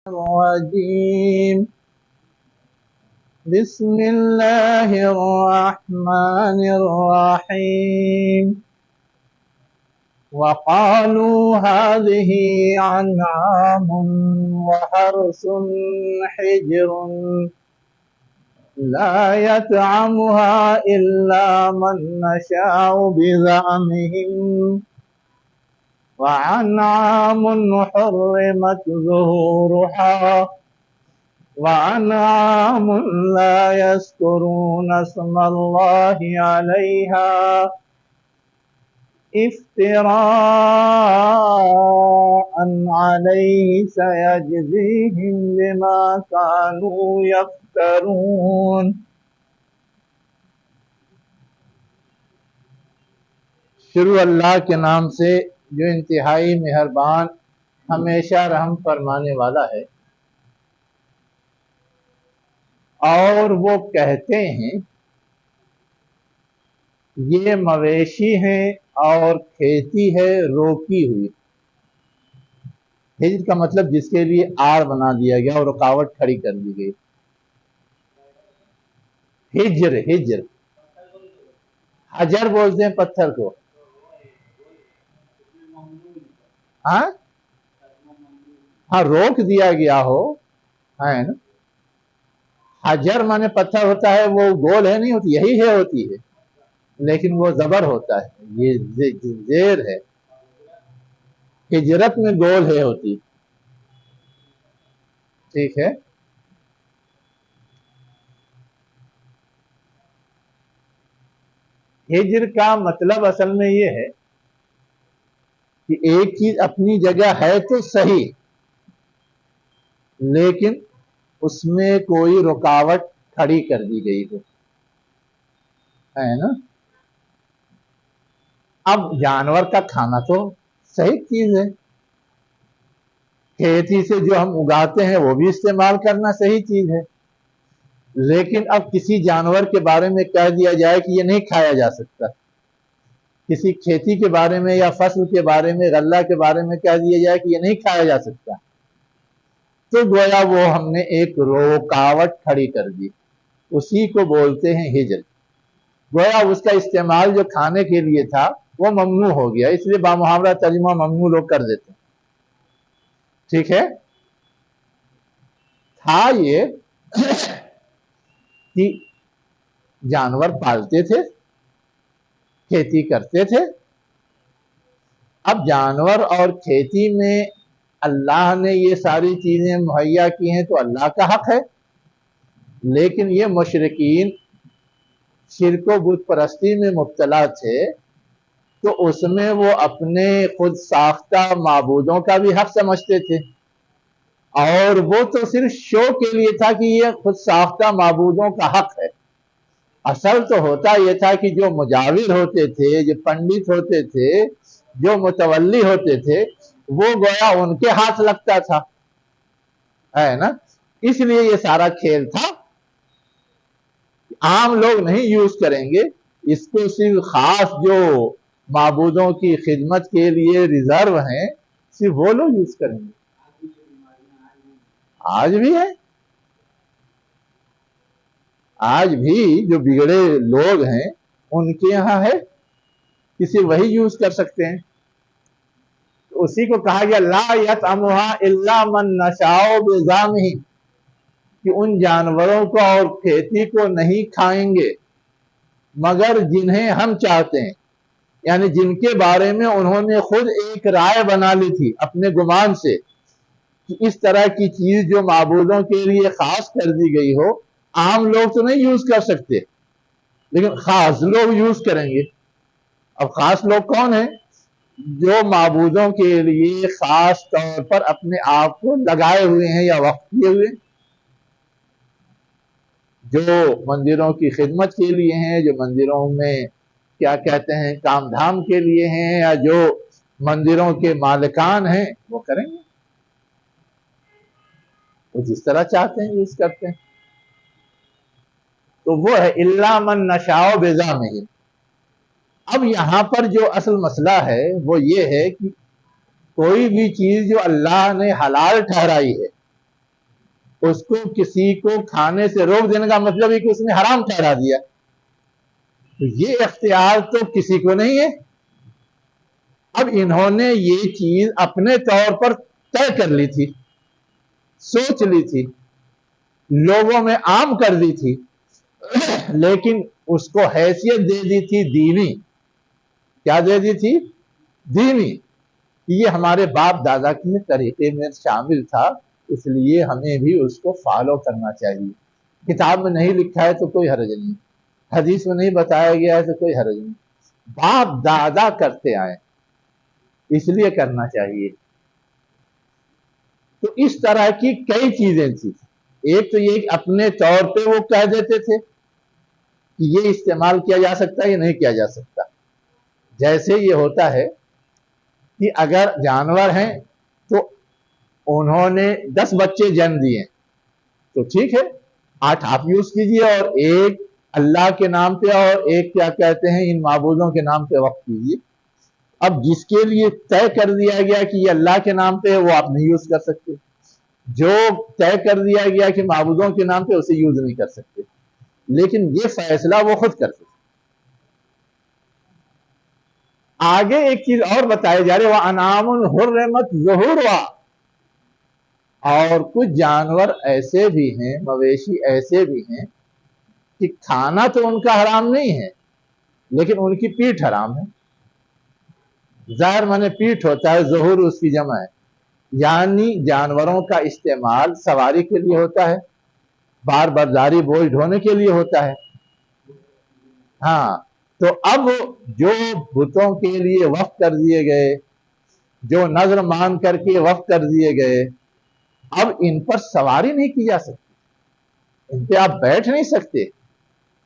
الرجيم بسم الله الرحمن الرحيم وقالوا هذه أنعام وحرث حجر لا يطعمها إلا من نشاء بزعمهم وأنعام حرمت ظهورها وأنعام لا يذكرون اسم الله عليها افتراء عليه سيجزيهم بما كانوا يفترون۔ شروع اللہ کے نام سے جو انتہائی مہربان ہمیشہ رحم فرمانے والا ہے۔ اور وہ کہتے ہیں یہ مویشی ہیں اور کھیتی ہے روکی ہوئی۔ ہجر کا مطلب جس کے لیے آڑ بنا دیا گیا اور رکاوٹ کھڑی کر دی گئی۔ ہجر حجر بولتے ہیں پتھر کو۔ ہاں روک دیا گیا ہو ہے نا۔ حجر مانے پتھر ہوتا ہے، وہ گول ہے نہیں ہوتی، یہی ہے ہوتی ہے، لیکن وہ زبر ہوتا ہے، یہ زیر ہے۔ ہجرت میں گول ہے ہوتی، ٹھیک ہے۔ ہجر کا مطلب اصل میں یہ ہے کہ ایک چیز اپنی جگہ ہے تو صحیح، لیکن اس میں کوئی رکاوٹ کھڑی کر دی گئی ہو، ہے نا۔ اب جانور کا کھانا تو صحیح چیز ہے، کھیتی سے جو ہم اگاتے ہیں وہ بھی استعمال کرنا صحیح چیز ہے، لیکن اب کسی جانور کے بارے میں کہہ دیا جائے کہ یہ نہیں کھایا جا سکتا، کسی کھیتی کے بارے میں یا فصل کے بارے میں، غلہ کے بارے میں کہہ دیا جائے کہ یہ نہیں کھایا جا سکتا، تو گویا وہ ہم نے ایک رکاوٹ کھڑی کر دی، اسی کو بولتے ہیں ہجر۔ گویا اس کا استعمال جو کھانے کے لیے تھا وہ ممنوع ہو گیا، اس لیے بامحاورہ ترجمہ ممنوع لوگ کر دیتے ہیں، ٹھیک ہے۔ تھا یہ کہ جانور پالتے تھے، کھیتی کرتے تھے۔ اب جانور اور کھیتی میں اللہ نے یہ ساری چیزیں مہیا کی ہیں تو اللہ کا حق ہے، لیکن یہ مشرکین شرک و بت پرستی میں مبتلا تھے، تو اس میں وہ اپنے خود ساختہ معبودوں کا بھی حق سمجھتے تھے، اور وہ تو صرف شو کے لیے تھا کہ یہ خود ساختہ معبودوں کا حق ہے۔ اصل تو ہوتا یہ تھا کہ جو مجاور ہوتے تھے، جو پنڈت ہوتے تھے، جو متولی ہوتے تھے، وہ گویا ان کے ہاتھ لگتا تھا، ہے نا۔ اس لیے یہ سارا کھیل تھا، عام لوگ نہیں یوز کریں گے اس کو، صرف خاص جو معبودوں کی خدمت کے لیے ریزرو ہیں صرف وہ لوگ یوز کریں گے۔ آج بھی ہے، آج بھی جو بگڑے لوگ ہیں ان کے یہاں ہے کہ صرف وہی یوز کر سکتے ہیں۔ اسی کو کہا گیا لا یطعمها الا من نشاء بزعمہ، کہ ان جانوروں کو اور کھیتی کو نہیں کھائیں گے مگر جنہیں ہم چاہتے ہیں، یعنی جن کے بارے میں انہوں نے خود ایک رائے بنا لی تھی اپنے گمان سے کہ اس طرح کی چیز جو معبودوں کے لیے خاص کر دی گئی ہو، عام لوگ تو نہیں یوز کر سکتے لیکن خاص لوگ یوز کریں گے۔ اب خاص لوگ کون ہیں؟ جو معبودوں کے لیے خاص طور پر اپنے آپ کو لگائے ہوئے ہیں یا وقف کیے ہوئے، جو مندروں کی خدمت کے لیے ہیں، جو مندروں میں کیا کہتے ہیں کام دھام کے لیے ہیں، یا جو مندروں کے مالکان ہیں، وہ کریں گے، وہ جس طرح چاہتے ہیں یوز کرتے ہیں۔ تو وہ ہے الا من نشاء بزعمہ۔ اب یہاں پر جو اصل مسئلہ ہے وہ یہ ہے کہ کوئی بھی چیز جو اللہ نے حلال ٹھہرائی ہے اس کو کسی کو کھانے سے روک دینے کا مطلب ہے کہ اس نے حرام ٹھہرا دیا. تو یہ اختیار تو کسی کو نہیں ہے. اب انہوں نے یہ چیز اپنے طور پر طے کر لی تھی, سوچ لی تھی, لوگوں میں عام کر دی تھی, لیکن اس کو حیثیت دے دی تھی دینی. کیا دے دی تھی؟ دینی. یہ ہمارے باپ دادا کے طریقے میں شامل تھا, اس لیے ہمیں بھی اس کو فالو کرنا چاہیے. کتاب میں نہیں لکھا ہے تو کوئی حرج نہیں, حدیث میں نہیں بتایا گیا ہے تو کوئی حرج نہیں. باپ دادا کرتے آئے, اس لیے کرنا چاہیے. تو اس طرح کی کئی چیزیں تھیں. ایک تو یہ کہ اپنے طور پہ وہ کہہ دیتے تھے کہ یہ استعمال کیا جا سکتا ہے, یہ نہیں کیا جا سکتا. جیسے یہ ہوتا ہے کہ اگر جانور ہیں تو انہوں نے 10 بچے جنم دیے تو ٹھیک ہے, 8 آپ یوز کیجئے اور ایک اللہ کے نام پہ اور ایک کیا کہتے ہیں ان معبودوں کے نام پہ وقف کیجئے. اب جس کے لیے طے کر دیا گیا کہ یہ اللہ کے نام پہ ہے وہ آپ نہیں یوز کر سکتے, جو طے کر دیا گیا کہ معبودوں کے نام پہ اسے یوز نہیں کر سکتے. لیکن یہ فیصلہ وہ خود کر سکتے. آگے ایک چیز اور بتائی جا رہی ہے, وَأَنْعَامٌ حُرِّمَتْ ظُهُورُهَا, اور کچھ جانور ایسے بھی ہیں, مویشی ایسے بھی ہیں کہ کھانا تو ان کا حرام نہیں ہے لیکن ان کی پیٹھ حرام ہے. ظاہر مانے پیٹھ ہوتا ہے, ظہور اس کی جمع ہے, یعنی جانوروں کا استعمال سواری کے لیے ہوتا ہے, بار برداری بوجھ ڈھونے کے لیے ہوتا ہے. ہاں, تو اب جو بتوں کے لیے وقف کر دیے گئے, جو نظر مان کر کے وقف کر دیے گئے, اب ان پر سواری نہیں کی جا سکتی, ان پہ آپ بیٹھ نہیں سکتے.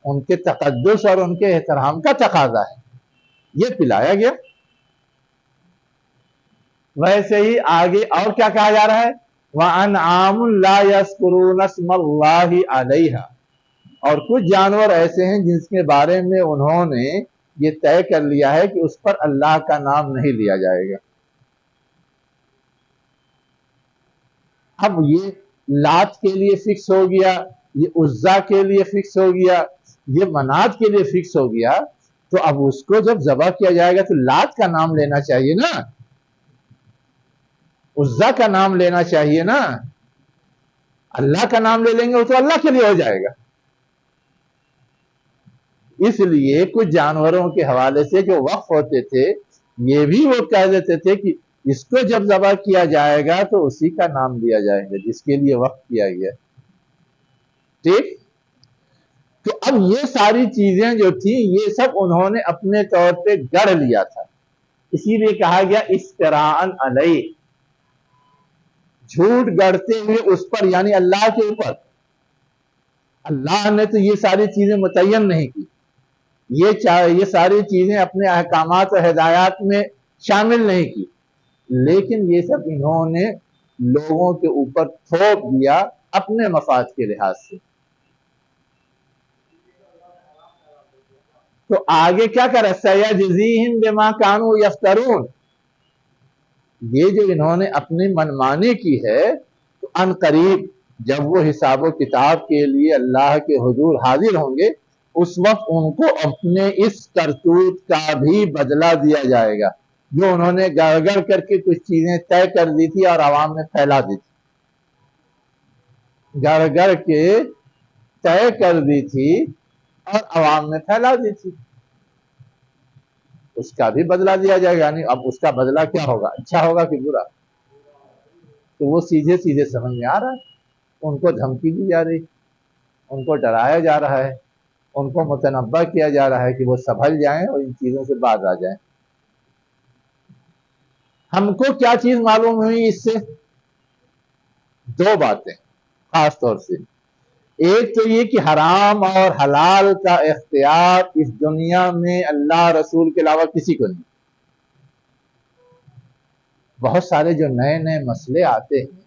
ان کے تقدس اور ان کے احترام کا تقاضا ہے, یہ پلایا گیا. ویسے ہی آگے اور کیا کہا جا رہا ہے, وَأَنْعَامٌ لَا يَذْكُرُونَ اسْمَ اللَّهِ عَلَيْهَا, اور کچھ جانور ایسے ہیں جس کے بارے میں انہوں نے یہ طے کر لیا ہے کہ اس پر اللہ کا نام نہیں لیا جائے گا. اب یہ لات کے لیے فکس ہو گیا, یہ عزا کے لیے فکس ہو گیا, یہ منات کے لیے فکس ہو گیا, تو اب اس کو جب ذبح کیا جائے گا تو لات کا نام لینا چاہیے نا, عزا کا نام لینا چاہیے نا. اللہ کا نام لے لیں گے وہ تو اللہ کے لیے ہو جائے گا. اس لیے کچھ جانوروں کے حوالے سے جو وقف ہوتے تھے یہ بھی وہ کہہ دیتے تھے کہ اس کو جب ذبح کیا جائے گا تو اسی کا نام لیا جائے گا جس کے لیے وقف کیا گیا. ٹھیک, تو اب یہ ساری چیزیں جو تھیں یہ سب انہوں نے اپنے طور پہ گڑھ لیا تھا, اسی لیے کہا گیا افتراء علیہ, جھوٹ گڑھتے ہوئے اس پر, یعنی اللہ کے اوپر. اللہ نے تو یہ ساری چیزیں متعین نہیں کی, یہ ساری چیزیں اپنے احکامات و ہدایات میں شامل نہیں کی, لیکن یہ سب انہوں نے لوگوں کے اوپر تھوپ دیا اپنے مفاد کے لحاظ سے. تو آگے کیا کر رہا, سَيَجْزِيهِمْ بِمَا كَانُوا يَفْتَرُونَ, یہ جو انہوں نے اپنی منمانی کی ہے تو ان قریب جب وہ حساب و کتاب کے لیے اللہ کے حضور حاضر ہوں گے اس وقت ان کو اپنے اس کرتوت کا بھی بدلہ دیا جائے گا جو انہوں نے گڑ کر کے کچھ چیزیں طے کر دی تھی اور عوام میں پھیلا دی تھی. گڑ کے طے کر دی تھی اور عوام میں پھیلا دی تھی, اس کا بھی بدلہ دیا جائے گا. یعنی اب اس کا بدلہ کیا ہوگا, اچھا ہوگا کہ برا؟ تو وہ سیدھے سیدھے سمجھ میں آ رہا ہے. ان کو دھمکی دی جا رہی, ان کو ڈرایا جا رہا ہے, ان کو متنبہ کیا جا رہا ہے کہ وہ سنبھل جائیں اور ان چیزوں سے باز آ جائیں. ہم کو کیا چیز معلوم ہوئی اس سے؟ 2 باتیں خاص طور سے. ایک تو یہ کہ حرام اور حلال کا اختیار اس دنیا میں اللہ رسول کے علاوہ کسی کو نہیں. بہت سارے جو نئے نئے مسئلے آتے ہیں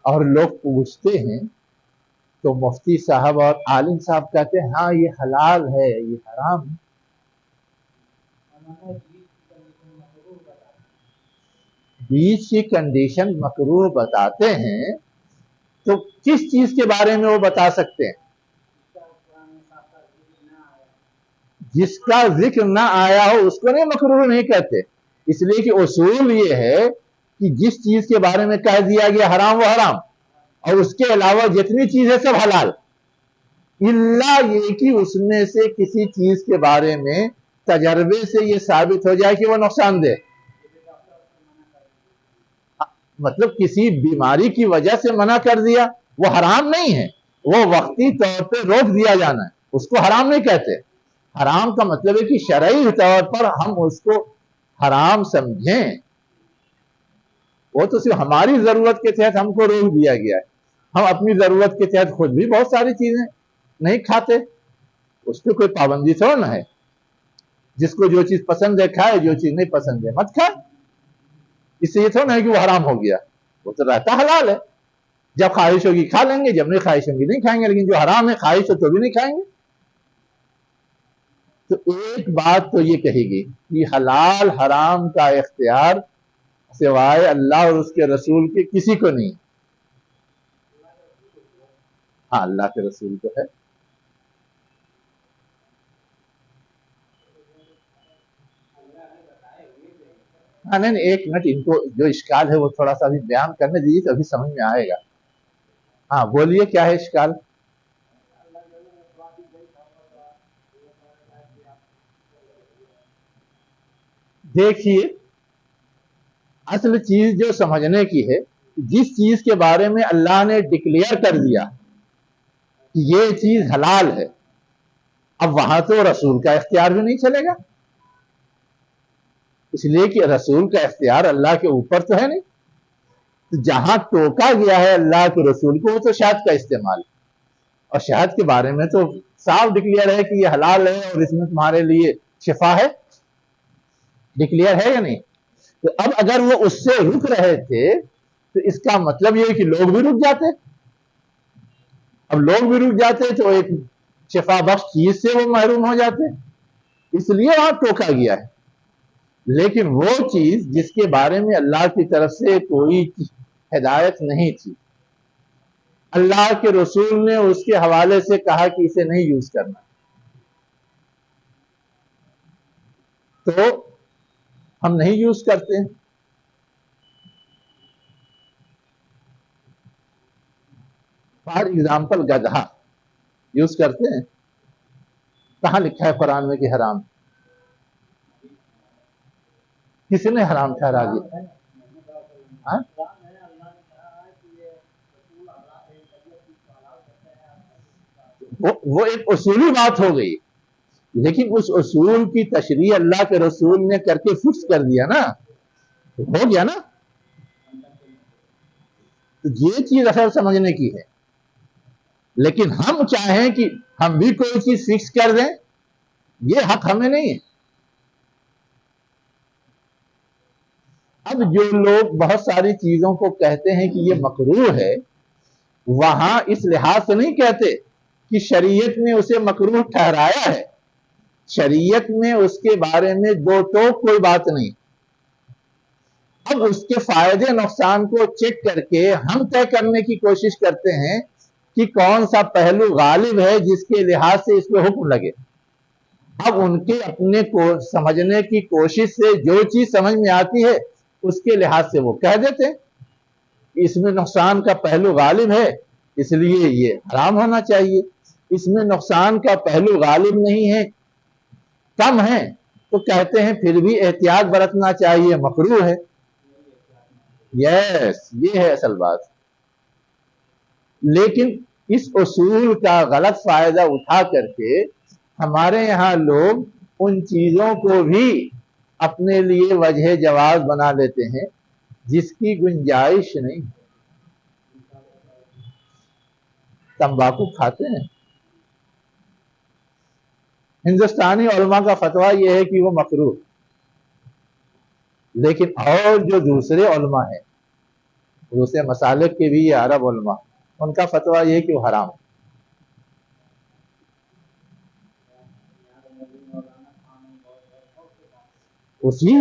اور لوگ پوچھتے ہیں تو مفتی صاحب اور عالم صاحب کہتے ہیں ہاں یہ حلال ہے یہ حرام ہے. بیچ کی کنڈیشن مکروہ بتاتے ہیں تو کس چیز کے بارے میں وہ بتا سکتے ہیں؟ جس کا ذکر نہ آیا ہو اس کو نہیں مکروہ نہیں کہتے، اس لیے کہ اصول یہ ہے کہ جس چیز کے بارے میں کہہ دیا گیا حرام وہ حرام، اور اس کے علاوہ جتنی چیز ہے سب حلال، الا یہ کہ اس میں سے کسی چیز کے بارے میں تجربے سے یہ ثابت ہو جائے کہ وہ نقصان دہ، مطلب کسی بیماری کی وجہ سے منع کر دیا، وہ حرام نہیں ہے، وہ وقتی طور پہ روک دیا جانا ہے، اس کو حرام نہیں کہتے۔ حرام کا مطلب ہے کہ شرعی طور پر ہم اس کو حرام سمجھیں، وہ تو صرف ہماری ضرورت کے تحت ہم کو روک دیا گیا ہے، ہم اپنی ضرورت کے تحت خود بھی بہت ساری چیزیں نہیں کھاتے، اس پہ کوئی پابندی تھوڑا نہ ہے، جس کو جو چیز پسند ہے کھائے، جو چیز نہیں پسند ہے مت کھائے، اس سے یہ تھوڑا ہے کہ وہ حرام ہو گیا، وہ تو رہتا حلال ہے، جب خواہش ہوگی کھا لیں گے، جب نہیں خواہش ہوگی نہیں کھائیں گے، لیکن جو حرام ہے خواہش ہو تو بھی نہیں کھائیں گے۔ تو ایک بات تو یہ کہے گی کہ حلال حرام کا اختیار سوائے اللہ اور اس کے رسول کے کسی کو نہیں، ہاں اللہ کے رسول کو ہے۔ ہاں نہیں ایک منٹ، ان کو جو اشکال ہے وہ تھوڑا سا ابھی بیان کرنے دیجیے تو ابھی سمجھ میں آئے گا۔ ہاں بولیے کیا ہے اشکال؟ دیکھیے اصل چیز جو سمجھنے کی ہے، جس چیز کے بارے میں اللہ نے ڈکلیئر کر دیا کہ یہ چیز حلال ہے، اب وہاں تو رسول کا اختیار بھی نہیں چلے گا، اس لیے کہ رسول کا اختیار اللہ کے اوپر تو ہے نہیں، تو جہاں ٹوکا گیا ہے اللہ کے رسول کو وہ تو شہد کا استعمال، اور شہد کے بارے میں تو صاف ڈکلیئر ہے کہ یہ حلال ہے اور اس میں تمہارے لیے شفا ہے، ڈکلیئر ہے یا نہیں؟ تو اب اگر وہ اس سے رک رہے تھے تو اس کا مطلب یہ کہ لوگ بھی رک جاتے، اب لوگ بھی رک جاتے تو ایک شفا بخش چیز سے وہ محروم ہو جاتے، اس لیے وہاں ٹوکا گیا ہے۔ لیکن وہ چیز جس کے بارے میں اللہ کی طرف سے کوئی ہدایت نہیں تھی، اللہ کے رسول نے اس کے حوالے سے کہا کہ اسے نہیں یوز کرنا، تو ہم نہیں یوز کرتے۔ فار ایگزامپل گدھا یوز کرتے ہیں، کہاں لکھا ہے قرآن میں کہ حرام؟ کسی نے حرام ٹھہرا دیا؟ ہاں؟ وہ ایک اصولی بات ہو گئی، لیکن اس اصول کی تشریح اللہ کے رسول نے کر کے فکس کر دیا نا، ہو گیا نا، تو یہ چیز اصل سمجھنے کی ہے۔ لیکن ہم چاہیں کہ ہم بھی کوئی چیز فکس کر دیں، یہ حق ہمیں نہیں ہے۔ اب جو لوگ بہت ساری چیزوں کو کہتے ہیں کہ یہ مکروہ ہے، وہاں اس لحاظ سے نہیں کہتے کہ شریعت نے اسے مکروہ ٹھہرایا ہے، شریعت میں اس کے بارے میں دو ٹوک کوئی بات نہیں، اب اس کے فائدے نقصان کو چیک کر کے ہم طے کرنے کی کوشش کرتے ہیں کہ کون سا پہلو غالب ہے جس کے لحاظ سے اس پہ حکم لگے۔ اب ان کے اپنے کو سمجھنے کی کوشش سے جو چیز سمجھ میں آتی ہے اس کے لحاظ سے وہ کہہ دیتے اس میں نقصان کا پہلو غالب ہے اس لیے یہ حرام ہونا چاہیے، اس میں نقصان کا پہلو غالب نہیں ہے، کم ہے، تو کہتے ہیں پھر بھی احتیاط برتنا چاہیے، مکروہ ہے۔ یس یہ ہے اصل بات۔ لیکن اس اصول کا غلط فائدہ اٹھا کر کے ہمارے یہاں لوگ ان چیزوں کو بھی اپنے لیے وجہ جواز بنا لیتے ہیں جس کی گنجائش نہیں۔ تمباکو کھاتے ہیں، ہندوستانی علماء کا فتویٰ یہ ہے کہ وہ مکروہ، لیکن اور جو دوسرے علماء ہیں، دوسرے مسالک کے بھی یہ عرب علماء، ان کا فتویٰ یہ ہے کہ وہ حرام۔ اسی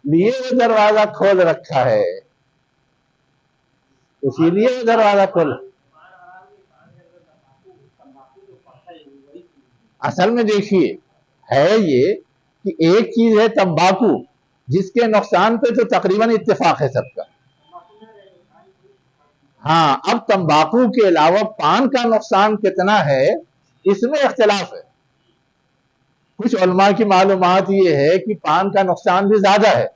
لیے وہ دروازہ کھول رکھا ہے، اسی لیے وہ دروازہ کھول اصل میں دیکھیے ہے یہ کہ ایک چیز ہے تمباکو جس کے نقصان پہ تو تقریباً اتفاق ہے سب کا. ہاں اب تمباکو کے علاوہ پان کا نقصان کتنا ہے اس میں اختلاف ہے. کچھ علماء کی معلومات یہ ہے کہ پان کا نقصان بھی زیادہ ہے.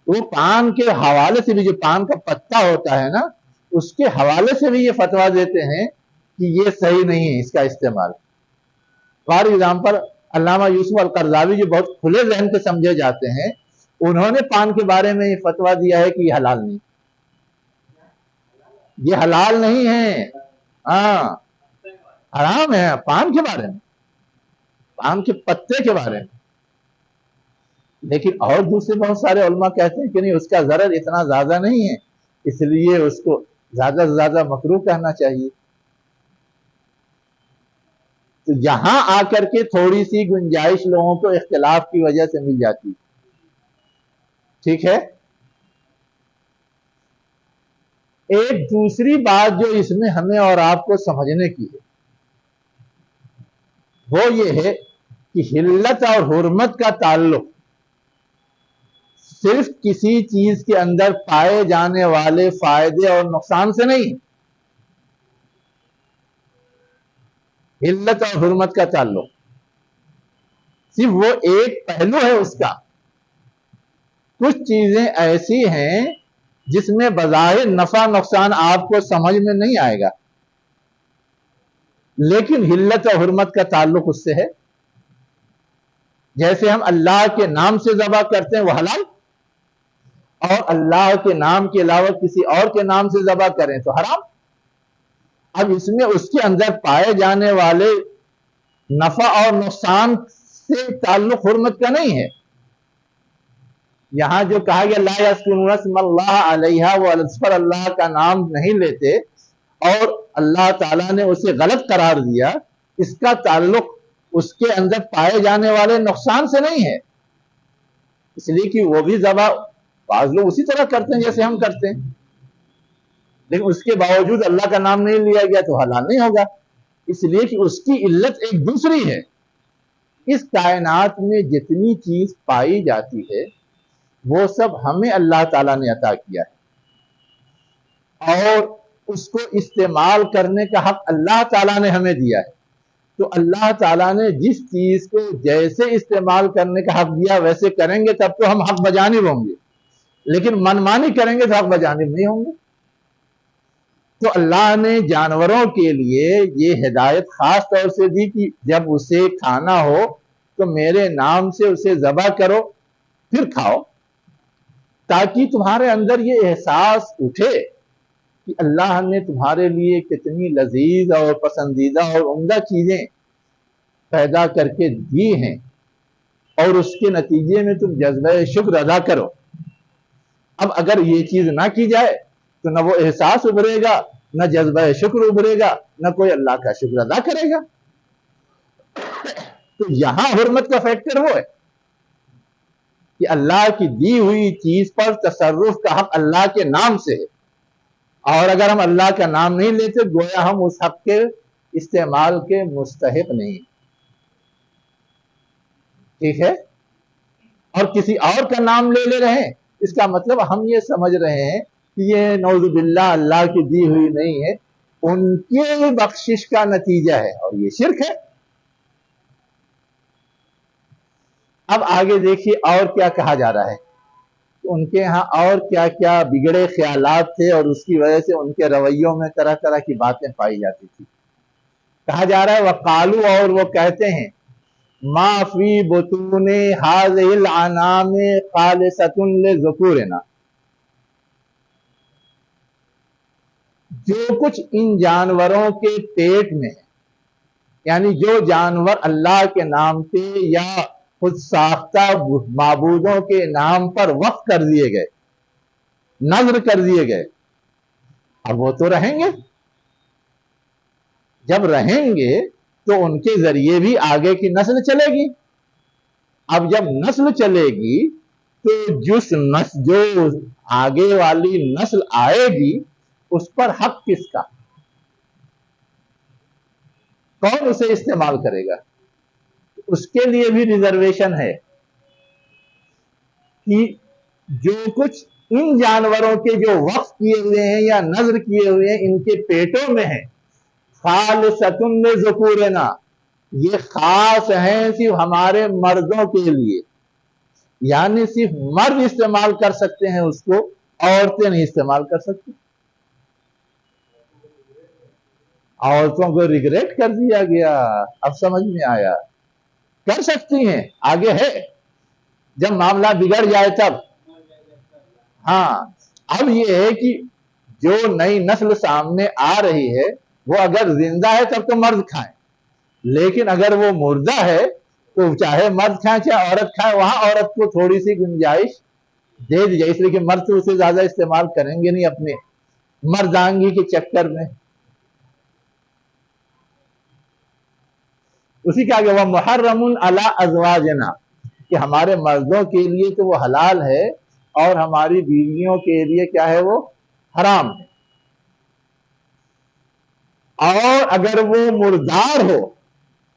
وہ پان کے حوالے سے بھی جو پان کا پتا ہوتا ہے نا اس کے حوالے سے بھی یہ فتویٰ دیتے ہیں کہ یہ صحیح نہیں ہے اس کا استعمال. For example Allama Yusuf al Qaradawi جو بہت کھلے ذہن سے سمجھے جاتے ہیں انہوں نے پان کے بارے میں یہ فتویٰ دیا ہے کہ یہ حلال نہیں، یہ حلال نہیں ہے، ہاں حرام ہے پان کے بارے میں، پان کے پتے کے بارے میں. لیکن اور دوسرے بہت سارے علماء کہتے ہیں کہ نہیں اس کا ضرر اتنا زیادہ نہیں ہے اس لیے اس کو زیادہ سے زیادہ مکروہ کہنا چاہیے. تو یہاں آ کر کے تھوڑی سی گنجائش لوگوں کو اختلاف کی وجہ سے مل جاتی. ٹھیک ہے. ایک دوسری بات جو اس میں ہمیں اور آپ کو سمجھنے کی ہے وہ یہ ہے کہ حلت اور حرمت کا تعلق صرف کسی چیز کے اندر پائے جانے والے فائدے اور نقصان سے نہیں. حلت اور حرمت کا تعلق صرف وہ ایک پہلو ہے اس کا. کچھ چیزیں ایسی ہیں جس میں بظاہر نفع نقصان آپ کو سمجھ میں نہیں آئے گا لیکن حلت اور حرمت کا تعلق اس سے ہے. جیسے ہم اللہ کے نام سے ذبح کرتے ہیں وہ حلال، اور اللہ کے نام کے علاوہ کسی اور کے نام سے ذبح کریں تو حرام. اب اس میں اس کے اندر پائے جانے والے نفع اور نقصان سے تعلق حرمت کا نہیں ہے. یہاں جو کہا گیا لا یذکرون اسم اللہ علیہا، وہ اس پر اللہ کا نام نہیں لیتے اور اللہ تعالیٰ نے اسے غلط قرار دیا، اس کا تعلق اس کے اندر پائے جانے والے نقصان سے نہیں ہے. اس لیے کہ وہ بھی ذبح بعض لوگ اسی طرح کرتے ہیں جیسے ہم کرتے ہیں لیکن اس کے باوجود اللہ کا نام نہیں لیا گیا تو حلال نہیں ہوگا. اس لیے کہ اس کی علت ایک دوسری ہے. اس کائنات میں جتنی چیز پائی جاتی ہے وہ سب ہمیں اللہ تعالیٰ نے عطا کیا ہے اور اس کو استعمال کرنے کا حق اللہ تعالیٰ نے ہمیں دیا ہے. تو اللہ تعالیٰ نے جس چیز کو جیسے استعمال کرنے کا حق دیا ویسے کریں گے تب تو ہم حق بجانب ہوں گے، لیکن منمانی کریں گے تو حق بجانب نہیں ہوں گے. تو اللہ نے جانوروں کے لیے یہ ہدایت خاص طور سے دی کہ جب اسے کھانا ہو تو میرے نام سے اسے ذبح کرو پھر کھاؤ، تاکہ تمہارے اندر یہ احساس اٹھے کہ اللہ نے تمہارے لیے کتنی لذیذ اور پسندیدہ اور عمدہ چیزیں پیدا کر کے دی ہیں اور اس کے نتیجے میں تم جذبہ شکر ادا کرو. اب اگر یہ چیز نہ کی جائے تو نہ وہ احساس ابھرے گا، نہ جذبہ شکر ابھرے گا، نہ کوئی اللہ کا شکر ادا کرے گا. تو یہاں حرمت کا فیکٹر وہ ہے کہ اللہ کی دی ہوئی چیز پر تصرف کا حق اللہ کے نام سے ہے اور اگر ہم اللہ کا نام نہیں لیتے گویا ہم اس حق کے استعمال کے مستحق نہیں. ٹھیک ہے. اور کسی اور کا نام لے رہے ہیں اس کا مطلب ہم یہ سمجھ رہے ہیں کہ یہ نعوذ باللہ اللہ کی دی ہوئی نہیں ہے، ان کے بخشش کا نتیجہ ہے اور یہ شرک ہے. اب آگے دیکھیے اور کیا کہا جا رہا ہے. ان کے ہاں اور کیا کیا بگڑے خیالات تھے اور اس کی وجہ سے ان کے رویوں میں طرح طرح کی باتیں پائی جاتی تھی. کہا جا رہا ہے وقالو، اور وہ کہتے ہیں ما فی بطون هذه الانعام خالصۃ لذکورنا، جو کچھ ان جانوروں کے پیٹ میں ہے، یعنی جو جانور اللہ کے نام پہ یا خود ساختہ معبودوں کے نام پر وقف کر دیے گئے، نذر کر دیے گئے، اب وہ تو رہیں گے. جب رہیں گے تو ان کے ذریعے بھی آگے کی نسل چلے گی. اب جب نسل چلے گی تو جو آگے والی نسل آئے گی اس پر حق کس کا؟ کون اسے استعمال کرے گا؟ اس کے لیے بھی ریزرویشن ہے کہ جو کچھ ان جانوروں کے جو وقف کیے ہوئے ہیں یا نظر کیے ہوئے ہیں ان کے پیٹوں میں ہے، خالصۃ لذکورنا، یہ خاص ہیں صرف ہمارے مردوں کے لیے، یعنی صرف مرد استعمال کر سکتے ہیں اس کو، عورتیں نہیں استعمال کر سکتی۔ عورتوں کو ریگریٹ کر دیا گیا، اب سمجھ میں آیا، کر سکتی ہیں، آگے ہے جب معاملہ بگڑ جائے تب۔ ہاں اب یہ ہے کہ جو نئی نسل سامنے آ رہی ہے وہ اگر زندہ ہے تب تو مرد کھائیں، لیکن اگر وہ مردہ ہے تو چاہے مرد کھائیں چاہے عورت کھائیں، وہاں عورت کو تھوڑی سی گنجائش دے دی جائے، اس لیے کہ مرد تو اسے زیادہ استعمال کریں گے نہیں اپنے مردانگی کے چکر میں۔ اسی کے آگے وہ محرم علی ازواجنا، کہ ہمارے مردوں کے لیے تو وہ حلال ہے اور ہماری بیویوں کے لیے کیا ہے، وہ حرام ہے۔ اور اگر وہ مردار ہو،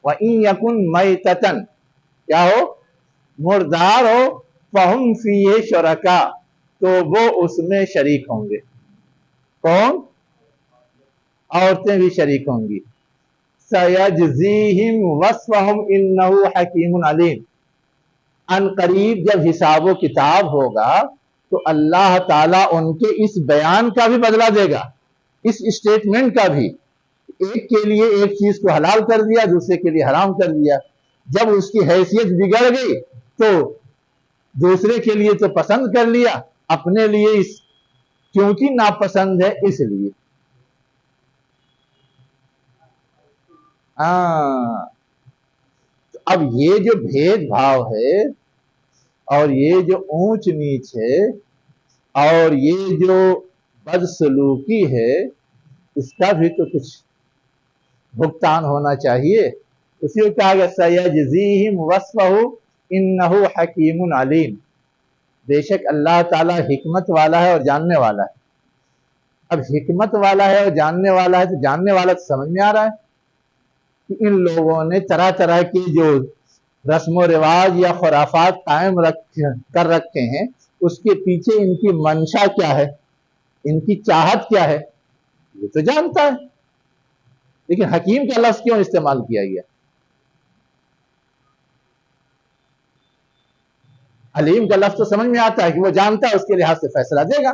وَإِن يَكُن مَيْتَةً، کیا ہو، مردار ہو، فَهُمْ فِيهِ شُرَكَاء، تو وہ اس میں شریک ہوں گے۔ کون؟ عورتیں بھی شریک ہوں گی۔ سَيَجْزِيهِمْ وَصْفَهُمْ إِنَّهُ حَكِيمٌ عَلِيمٌ، ان قریب جب حساب و کتاب ہوگا تو اللہ تعالیٰ ان کے اس بیان کا بھی بدلہ دے گا، اس اسٹیٹمنٹ کا بھی، ایک کے لیے ایک چیز کو حلال کر دیا، دوسرے کے لیے حرام کر دیا، جب اس کی حیثیت بگڑ گئی تو دوسرے کے لیے تو پسند کر لیا، اپنے لیے اس کیونکہ ناپسند ہے اس لیے۔ اب یہ جو بھید بھاؤ ہے اور یہ جو اونچ نیچ ہے اور یہ جو بدسلوکی ہے، اس کا بھی تو کچھ بھگتان ہونا چاہیے۔ اسی کو کہا گیا سَيَجْزِيهِمْ وَصْفَهُ إِنَّهُ حَكِيمٌ عَلِيمٌ، بے شک اللہ تعالیٰ حکمت والا ہے اور جاننے والا ہے۔ اب حکمت والا ہے اور جاننے والا ہے تو جاننے والا تو سمجھ میں آ رہا ہے کہ ان لوگوں نے طرح طرح کی جو رسم و رواج یا خرافات قائم کر رکھے ہیں، اس کے پیچھے ان کی منشا کیا ہے، ان کی چاہت کیا ہے، یہ تو جانتا ہے، لیکن حکیم کا لفظ کیوں استعمال کیا گیا؟ علیم کا لفظ تو سمجھ میں آتا ہے کہ وہ جانتا ہے، اس کے لحاظ سے فیصلہ دے گا،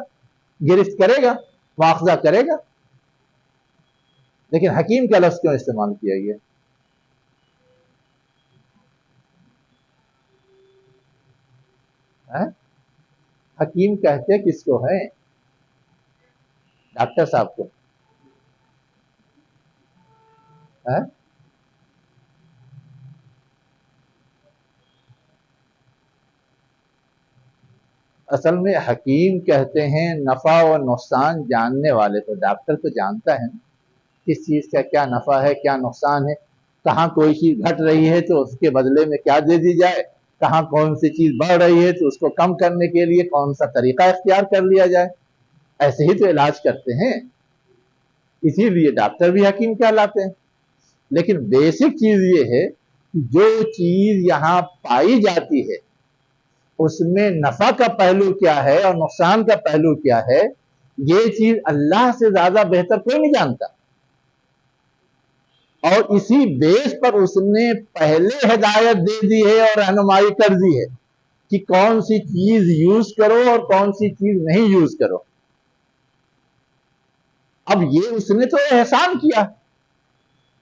گرفت کرے گا، مواخذہ کرے گا، لیکن حکیم کا لفظ کیوں استعمال کیا گیا؟ حکیم کہتے کس کو ہیں؟ ڈاکٹر صاحب کو؟ اصل میں حکیم کہتے ہیں نفع و نقصان جاننے والے کو۔ ڈاکٹر تو جانتا ہے کس چیز کا کیا نفع ہے کیا نقصان ہے، کہاں کوئی چیز گھٹ رہی ہے تو اس کے بدلے میں کیا دے دی جائے، کہاں کون سی چیز بڑھ رہی ہے تو اس کو کم کرنے کے لیے کون سا طریقہ اختیار کر لیا جائے، ایسے ہی تو علاج کرتے ہیں، اسی لیے ڈاکٹر بھی حکیم کہلاتے ہیں۔ لیکن بیسک چیز یہ ہے کہ جو چیز یہاں پائی جاتی ہے اس میں نفع کا پہلو کیا ہے اور نقصان کا پہلو کیا ہے، یہ چیز اللہ سے زیادہ بہتر کوئی نہیں جانتا، اور اسی بیس پر اس نے پہلے ہدایت دے دی ہے اور رہنمائی کر دی ہے کہ کون سی چیز یوز کرو اور کون سی چیز نہیں یوز کرو۔ اب یہ اس نے تو احسان کیا،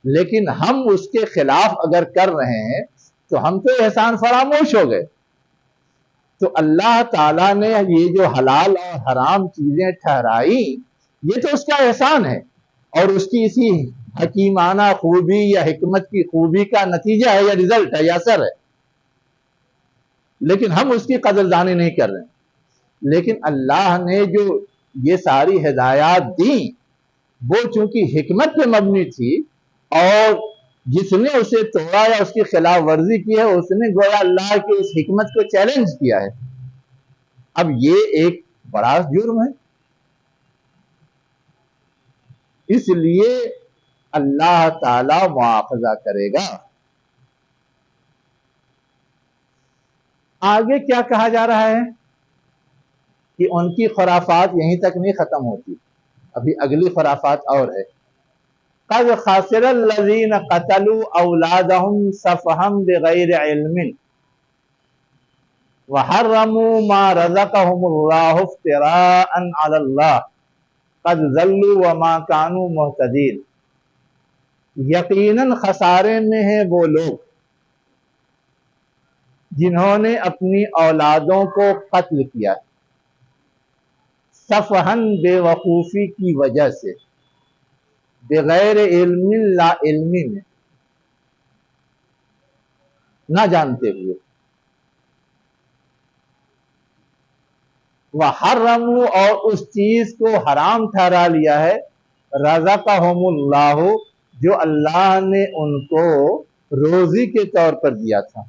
لیکن ہم اس کے خلاف اگر کر رہے ہیں تو ہم تو احسان فراموش ہو گئے۔ تو اللہ تعالیٰ نے یہ جو حلال اور حرام چیزیں ٹھہرائی، یہ تو اس کا احسان ہے اور اس کی اسی حکیمانہ خوبی یا حکمت کی خوبی کا نتیجہ ہے یا رزلٹ ہے یا اثر ہے، لیکن ہم اس کی قدردانی نہیں کر رہے۔ لیکن اللہ نے جو یہ ساری ہدایات دیں وہ چونکہ حکمت پہ مبنی تھی، اور جس نے اسے توڑا یا اس کی خلاف ورزی کی ہے اس نے گویا اللہ کی اس حکمت کو چیلنج کیا ہے۔ اب یہ ایک بڑا جرم ہے، اس لیے اللہ تعالی مواخذہ کرے گا۔ آگے کیا کہا جا رہا ہے کہ ان کی خرافات یہیں تک نہیں ختم ہوتی، ابھی اگلی خرافات اور ہے. قد خسر الذین قتلوا اولادهم سفہا بغیر علم وحرموا ما رزقهم اللہ افتراء علی اللہ قد ضلوا وما كانوا مہتدین. یقیناً خسارے میں ہیں وہ لوگ جنہوں نے اپنی اولادوں کو قتل کیا سفہن بے وقوفی کی وجہ سے، بغیر علم لا علمی میں، نہ جانتے ہوئے. وحرموا اور اس چیز کو حرام ٹھہرا لیا ہے رزقہم اللہ جو اللہ نے ان کو روزی کے طور پر دیا تھا.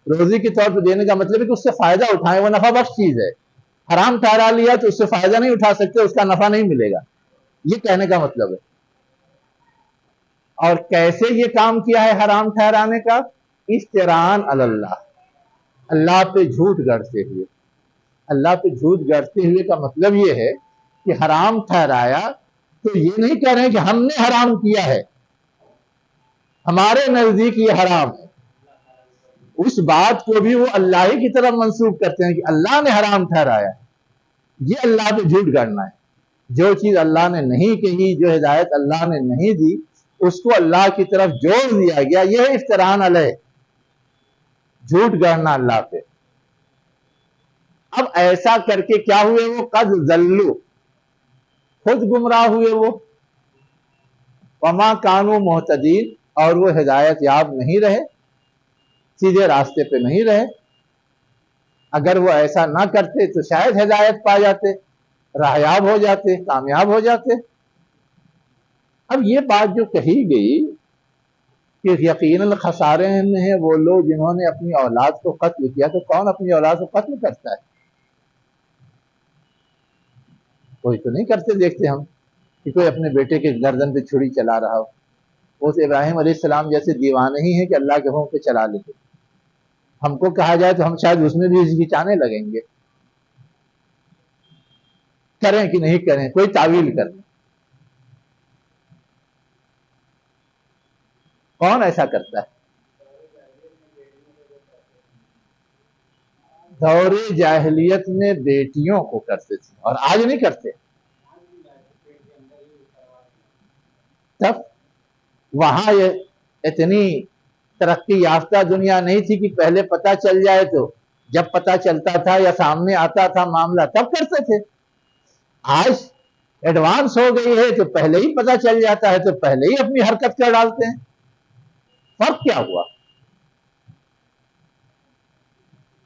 روزی کے طور پر دینے کا مطلب ہے کہ اس سے فائدہ اٹھائیں، وہ نفع بخش چیز ہے. حرام ٹھہرا لیا تو اس سے فائدہ نہیں اٹھا سکتے، اس کا نفع نہیں ملے گا، یہ کہنے کا مطلب ہے. اور کیسے یہ کام کیا ہے حرام ٹھہرانے کا؟ افتراء علی اللہ، اللہ پہ جھوٹ گڑھتے ہوئے. اللہ پہ جھوٹ گڑھتے ہوئے کا مطلب یہ ہے کہ حرام ٹھہرایا تو یہ نہیں کہہ رہے کہ ہم نے حرام کیا ہے، ہمارے نزدیک یہ حرام ہے. اس بات کو بھی وہ اللہ ہی کی طرف منسوب کرتے ہیں کہ اللہ نے حرام ٹھہرایا. یہ اللہ پہ جھوٹ گڑھنا ہے. جو چیز اللہ نے نہیں کہی، جو ہدایت اللہ نے نہیں دی، اس کو اللہ کی طرف جوڑ دیا گیا، یہ ہے افتراء علیہ، جھوٹ گڑھنا اللہ پہ. اب ایسا کر کے کیا ہوئے وہ؟ قد ضلوا، خود گمراہ ہوئے وہ، وما کانوا مہتدین اور وہ ہدایت یاب نہیں رہے، سیدھے راستے پہ نہیں رہے. اگر وہ ایسا نہ کرتے تو شاید ہدایت پا جاتے، راہیاب ہو جاتے، کامیاب ہو جاتے. اب یہ بات جو کہی گئی کہ یقیناً خسارے میں ہیں وہ لوگ جنہوں نے اپنی اولاد کو قتل کیا، تو کون اپنی اولاد کو قتل کرتا ہے؟ کوئی تو نہیں کرتے دیکھتے ہم کہ کوئی اپنے بیٹے کے گردن پہ چھری چلا رہا ہو. وہ ابراہیم علیہ السلام جیسے دیوانے ہی ہیں کہ اللہ کے حکم پہ چلا لیتے. ہم کو کہا جائے تو ہم شاید اس میں بھی ہچکچانے لگیں گے، کریں کہ نہیں کریں، کوئی تعویل کریں. کون ایسا کرتا ہے؟ دور جاہلیت میں بیٹیوں کو کرتے تھے اور آج نہیں کرتے. تب وہاں یہ اتنی ترقی یافتہ دنیا نہیں تھی کہ پہلے پتہ چل جائے تو جب پتہ چلتا تھا یا سامنے آتا تھا معاملہ تب کرتے تھے. آج ایڈوانس ہو گئی ہے تو پہلے ہی پتہ چل جاتا ہے تو پہلے ہی اپنی حرکت کر ڈالتے ہیں. فرق کیا ہوا؟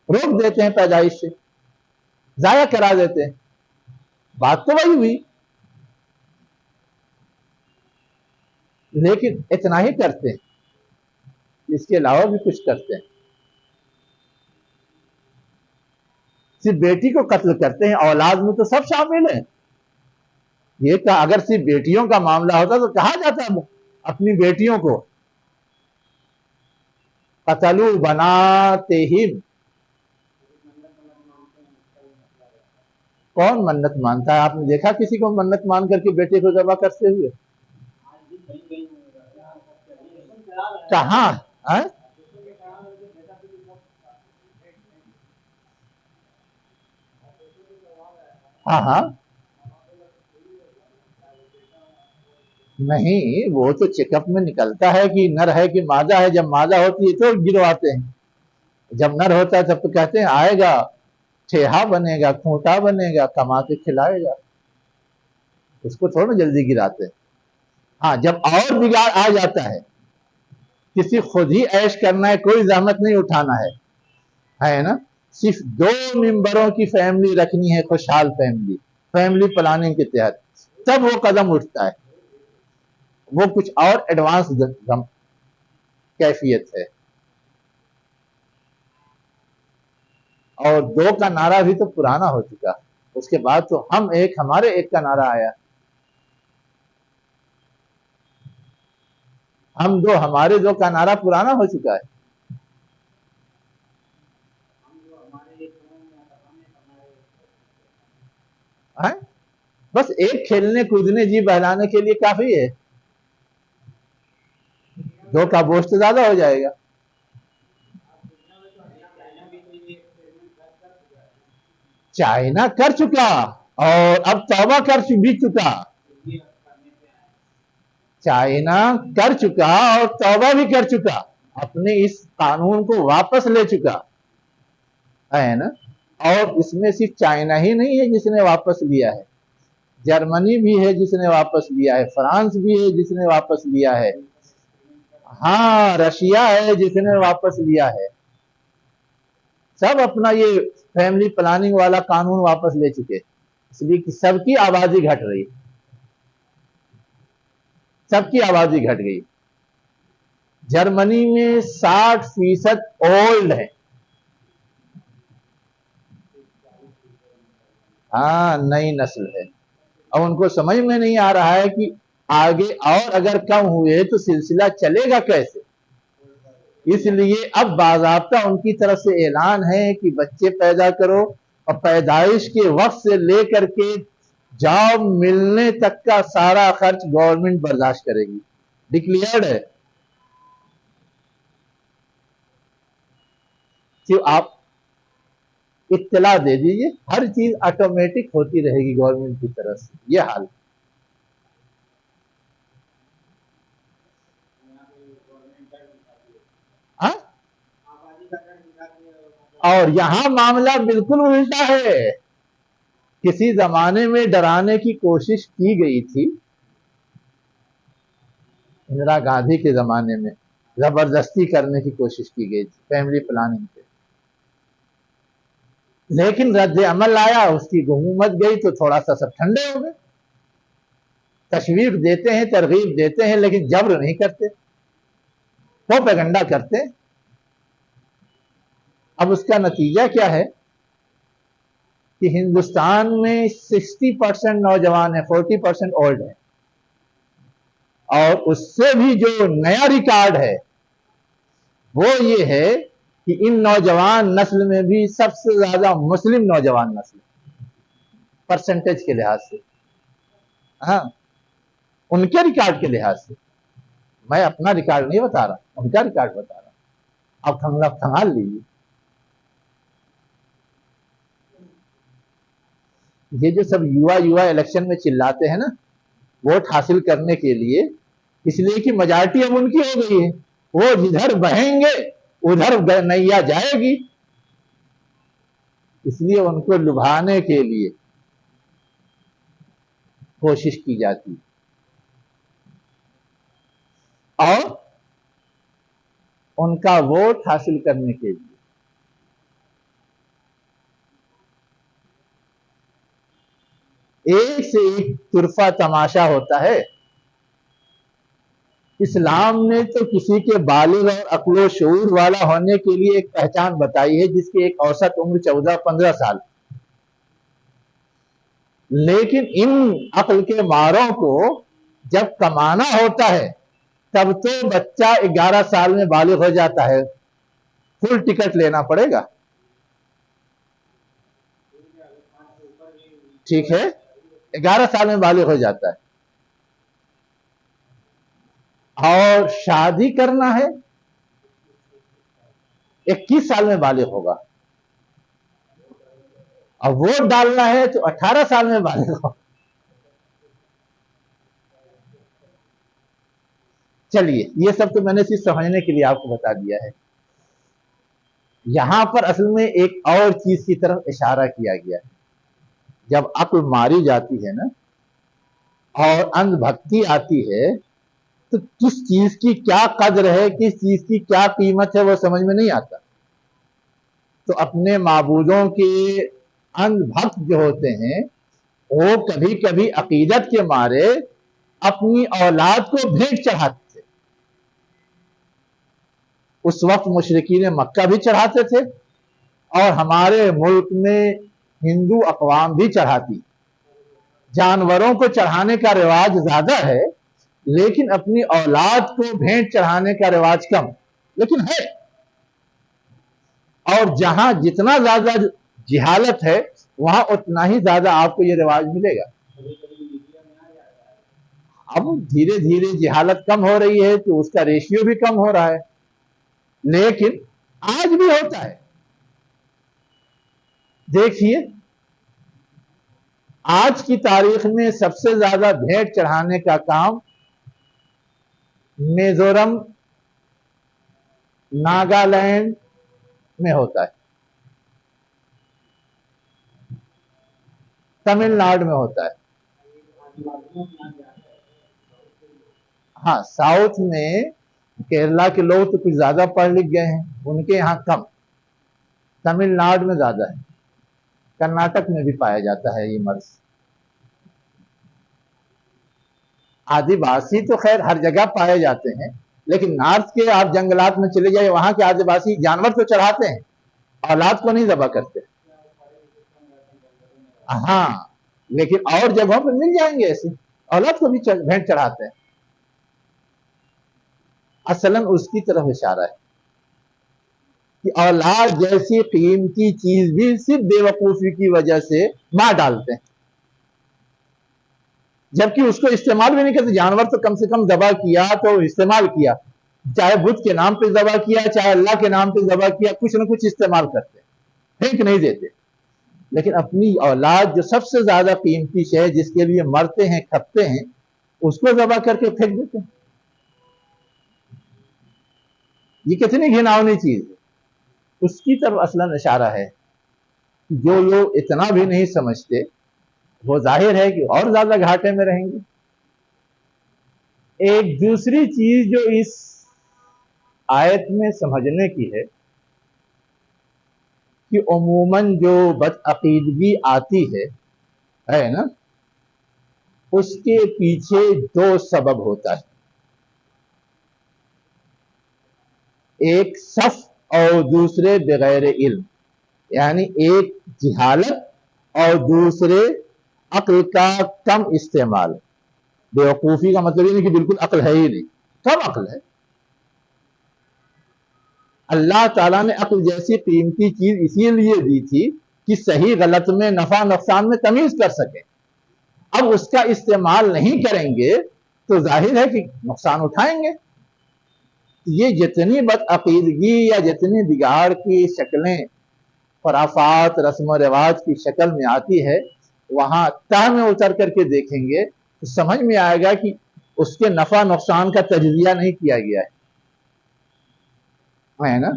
روک دیتے ہیں پیدائش سے، ضائع کرا دیتے ہیں. بات تو وہی ہوئی، لیکن اتنا ہی کرتے ہیں، اس کے علاوہ بھی کچھ کرتے ہیں. صرف بیٹی کو قتل کرتے ہیں، اولاد میں تو سب شامل ہیں. یہ کہ اگر صرف بیٹیوں کا معاملہ ہوتا تو کہا جاتا اپنی بیٹیوں کو قتلوا بناتہم. کون منت مانتا ہے؟ آپ نے دیکھا کسی کو منت مان کر کے بیٹے کو ذبح کرتے ہوئے؟ کہاں؟ ہاں ہاں، نہیں وہ تو چیک اپ میں نکلتا ہے کہ نر ہے کہ مادہ ہے. جب مادہ ہوتی ہے تو گرواتے ہیں، جب نر ہوتا ہے تب تو کہتے ہیں آئے گا، ٹھیہا بنے گا، کھوٹا بنے گا، کما کے کھلائے گا. اس کو تھوڑا جلدی گراتے ہیں. ہاں جب اور بگاڑ آ جاتا ہے، کسی خود ہی عیش کرنا ہے، کوئی زحمت نہیں اٹھانا ہے نا، صرف 2 ممبروں کی فیملی رکھنی ہے، خوشحال فیملی پلاننگ کے تحت، تب وہ قدم اٹھتا ہے. وہ کچھ اور ایڈوانس کیفیت ہے. اور 2 کا نعرہ بھی تو پرانا ہو چکا، اس کے بعد تو ہم ایک، ہمارے ایک کا نعرہ آیا. ہم 2، ہمارے 2 کا نعرہ پرانا ہو چکا ہے. ہیں؟ بس ایک کھیلنے کودنے جی بہلانے کے لیے کافی ہے، دو کا گوشت زیادہ ہو جائے گا۔ چائنا کر چکا اور اب توبہ کر بھی چکا، چائنا کر چکا اور توبہ بھی کر چکا، اپنے اس قانون کو واپس لے چکا ہے نا۔ اور اس میں صرف چائنا ہی نہیں ہے جس نے واپس لیا ہے، جرمنی بھی ہے جس نے واپس لیا ہے، فرانس بھی ہے جس نے واپس لیا ہے، ہاں رشیا ہے جس نے واپس لیا ہے، سب اپنا یہ فیملی پلاننگ والا قانون واپس لے چکے، اس لیے کہ سب کی آبادی گھٹ رہی، سب کی آبادی گھٹ گئی۔ جرمنی میں 60% اولڈ ہے، ہاں نئی نسل ہے، اور ان کو سمجھ میں نہیں آ رہا ہے کہ آگے اور اگر کم ہوئے تو سلسلہ چلے گا کیسے، اس لیے اب باضابطہ ان کی طرف سے اعلان ہے کہ بچے پیدا کرو اور پیدائش کے وقت سے لے کر کے جاب ملنے تک کا سارا خرچ گورنمنٹ برداشت کرے گی، ڈکلیئرڈ ہے۔ کہ آپ اطلاع دے دیجئے، ہر چیز آٹومیٹک ہوتی رہے گی گورنمنٹ کی طرف سے، یہ حال۔ ہاں؟ اور یہاں معاملہ بالکل الٹا ہے، کسی زمانے میں ڈرانے کی کوشش کی گئی تھی، اندرا گاندھی کے زمانے میں زبردستی کرنے کی کوشش کی گئی تھی فیملی پلاننگ پہ، لیکن رد عمل آیا، اس کی حکومت گئی تو تھوڑا سا سب ٹھنڈے ہو گئے، تشویق دیتے ہیں، ترغیب دیتے ہیں، لیکن جبر نہیں کرتے، پروپیگنڈا کرتے۔ اب اس کا نتیجہ کیا ہے کہ ہندوستان میں 60% نوجوان ہیں، 40% اولڈ ہیں، اور اس سے بھی جو نیا ریکارڈ ہے وہ یہ ہے کہ ان نوجوان نسل میں بھی سب سے زیادہ مسلم نوجوان نسل پرسنٹیج کے لحاظ سے، ہاں ان کے ریکارڈ کے لحاظ سے، میں اپنا ریکارڈ نہیں بتا رہا، ان کا ریکارڈ بتا رہا ہوں، اب سنبھال لیجیے۔ یہ جو سب یوا الیکشن میں چلاتے ہیں نا ووٹ حاصل کرنے کے لیے، اس لیے کہ میجارٹی اب ان کی ہو گئی ہے، وہ جدھر بہیں گے ادھر نیا جائے گی، اس لیے ان کو لبھانے کے لیے کوشش کی جاتی اور ان کا ووٹ حاصل کرنے کے لیے۔ ایک سے ایک طرفہ تماشا ہوتا ہے۔ اسلام نے تو کسی کے بالغ اور عقل و شعور والا ہونے کے لیے ایک پہچان بتائی ہے جس کی ایک اوسط عمر 14-15 سال، لیکن ان عقل کے ماروں کو جب کمانا ہوتا ہے تب تو بچہ 11 سال میں بالغ ہو جاتا ہے، فل ٹکٹ لینا پڑے گا، ٹھیک ہے، 11 سال میں بالغ ہو جاتا ہے، اور شادی کرنا ہے 21 سال میں بالغ ہوگا، اور ووٹ ڈالنا ہے تو 18 سال میں بالغ ہوگا۔ چلیے یہ سب تو میں نے صرف سمجھنے کے لیے آپ کو بتا دیا ہے، یہاں پر اصل میں ایک اور چیز کی طرف اشارہ کیا گیا ہے۔ جب عقل ماری جاتی ہے نا اور اندھ بھکتی آتی ہے تو کس چیز کی کیا قدر ہے، کس چیز کی کیا قیمت ہے وہ سمجھ میں نہیں آتا، تو اپنے معبودوں کے اندھ بھکت جو ہوتے ہیں وہ کبھی کبھی عقیدت کے مارے اپنی اولاد کو بھیٹ چڑھاتے تھے، اس وقت مشرکین مکہ بھی چڑھاتے تھے اور ہمارے ملک میں ہندو اقوام بھی چڑھاتی، جانوروں کو چڑھانے کا رواج زیادہ ہے لیکن اپنی اولاد کو بھیٹ چڑھانے کا رواج کم، لیکن ہے۔ اور جہاں جتنا زیادہ جہالت ہے وہاں اتنا ہی زیادہ آپ کو یہ رواج ملے گا. اب دھیرے دھیرے جہالت کم ہو رہی ہے تو اس کا ریشیو بھی کم ہو رہا ہے، لیکن آج بھی ہوتا ہے. دیکھیے آج کی تاریخ میں سب سے زیادہ بھیٹ چڑھانے کا کام میزورم، ناگالینڈ میں ہوتا ہے، تمل ناڈو میں ہوتا ہے. ہاں ساؤتھ میں کیرلا کے لوگ تو کچھ زیادہ پڑھ لکھ گئے ہیں، ان کے یہاں کم. تمل ناڈو میں زیادہ ہے، کرناٹک میں بھی پایا جاتا ہے یہ مرض. آدیواسی تو خیر ہر جگہ پائے جاتے ہیں، لیکن نارتھ کے آپ جنگلات میں چلے جائے، وہاں کے آدیواسی جانور تو چڑھاتے ہیں، اولاد کو نہیں ذبح کرتے. ہاں لیکن اور جگہوں پہ مل جائیں گے ایسے، اولاد کو بھی بھینٹ چڑھاتے ہیں. اصلاً اس کی طرف اشارہ ہے کہ اولاد جیسی قیمتی چیز بھی صرف بے وقوفی کی وجہ سے مار ڈالتے ہیں، جبکہ اس کو استعمال بھی نہیں کرتے. جانور تو کم سے کم ذبح کیا تو استعمال کیا، چاہے بدھ کے نام پہ ذبح کیا چاہے اللہ کے نام پہ ذبح کیا، کچھ نہ کچھ استعمال کرتے، پھینک نہیں دیتے. لیکن اپنی اولاد جو سب سے زیادہ قیمتی شے جس کے لیے مرتے ہیں کھپتے ہیں، اس کو ذبح کر کے پھینک دیتے ہیں. یہ کتنی گھناؤنی چیز ہے. اس کی طرف اصلاً اشارہ ہے. جو لوگ اتنا بھی نہیں سمجھتے وہ ظاہر ہے کہ اور زیادہ گھاٹے میں رہیں گے. ایک دوسری چیز جو اس آیت میں سمجھنے کی ہے کہ عموماً جو بدعقیدگی آتی ہے نا، اس کے پیچھے دو سبب ہوتا ہے. ایک صف اور دوسرے بغیر علم، یعنی ایک جہالت اور دوسرے عقل کا کم استعمال. بیوقوفی کا مطلب یہ نہیں کہ بالکل عقل ہے ہی نہیں، کم عقل ہے. اللہ تعالیٰ نے عقل جیسی قیمتی چیز اسی لیے دی تھی کہ صحیح غلط میں، نفع نقصان میں تمیز کر سکیں. اب اس کا استعمال نہیں کریں گے تو ظاہر ہے کہ نقصان اٹھائیں گے. یہ جتنی بدعقیدگی یا جتنی بگاڑ کی شکلیں خرافات رسم و رواج کی شکل میں آتی ہے، وہاں تہ میں اتر کر کے دیکھیں گے تو سمجھ میں آئے گا کہ اس کے نفع نقصان کا تجزیہ نہیں کیا گیا ہے نا.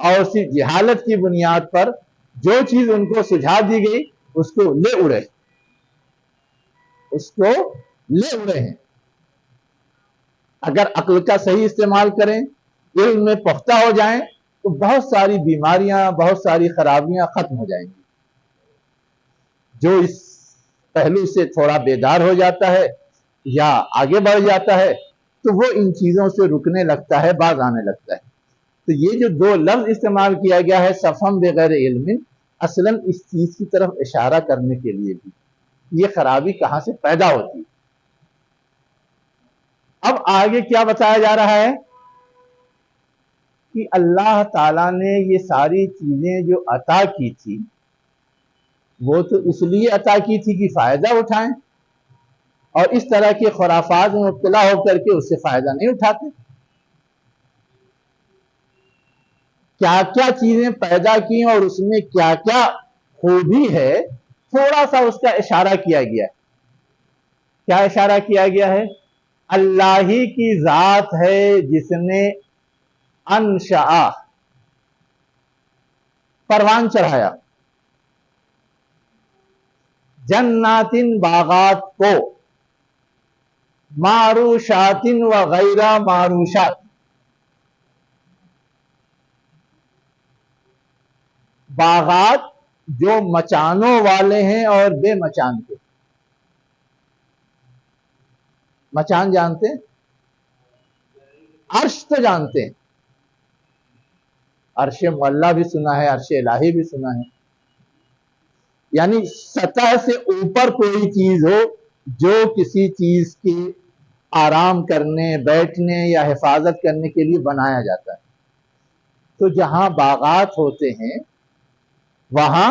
اور اسی جہالت کی بنیاد پر جو چیز ان کو سجھا دی گئی اس کو لے اڑے ہیں. اگر عقل کا صحیح استعمال کریں، علم میں پختہ ہو جائیں تو بہت ساری بیماریاں، بہت ساری خرابیاں ختم ہو جائیں گی. جو اس پہلو سے تھوڑا بیدار ہو جاتا ہے یا آگے بڑھ جاتا ہے تو وہ ان چیزوں سے رکنے لگتا ہے، باز آنے لگتا ہے. تو یہ جو دو لفظ استعمال کیا گیا ہے صفم بغیر علم، اصلاً اس چیز کی طرف اشارہ کرنے کے لیے بھی یہ خرابی کہاں سے پیدا ہوتی. اب آگے کیا بتایا جا رہا ہے کہ اللہ تعالیٰ نے یہ ساری چیزیں جو عطا کی تھی وہ تو اس لیے عطا کی تھی کہ فائدہ اٹھائیں، اور اس طرح کے خرافات میں مبتلا ہو کر کے اس سے فائدہ نہیں اٹھاتے. کیا کیا چیزیں پیدا کی اور اس میں کیا کیا خوبی ہے، تھوڑا سا اس کا اشارہ کیا گیا. کیا اشارہ کیا گیا ہے؟ اللہ ہی کی ذات ہے جس نے انشاء، پروان چڑھایا، جناتن باغات کو، معروشاتن و غیر معروشات، باغات جو مچانوں والے ہیں اور بے مچان کے. مچان جانتے ہیں؟ عرش تو جانتے ہیں، عرش معلیٰ بھی سنا ہے، عرش الہی بھی سنا ہے. یعنی سطح سے اوپر کوئی چیز ہو جو کسی چیز کی آرام کرنے، بیٹھنے یا حفاظت کرنے کے لیے بنایا جاتا ہے. تو جہاں باغات ہوتے ہیں وہاں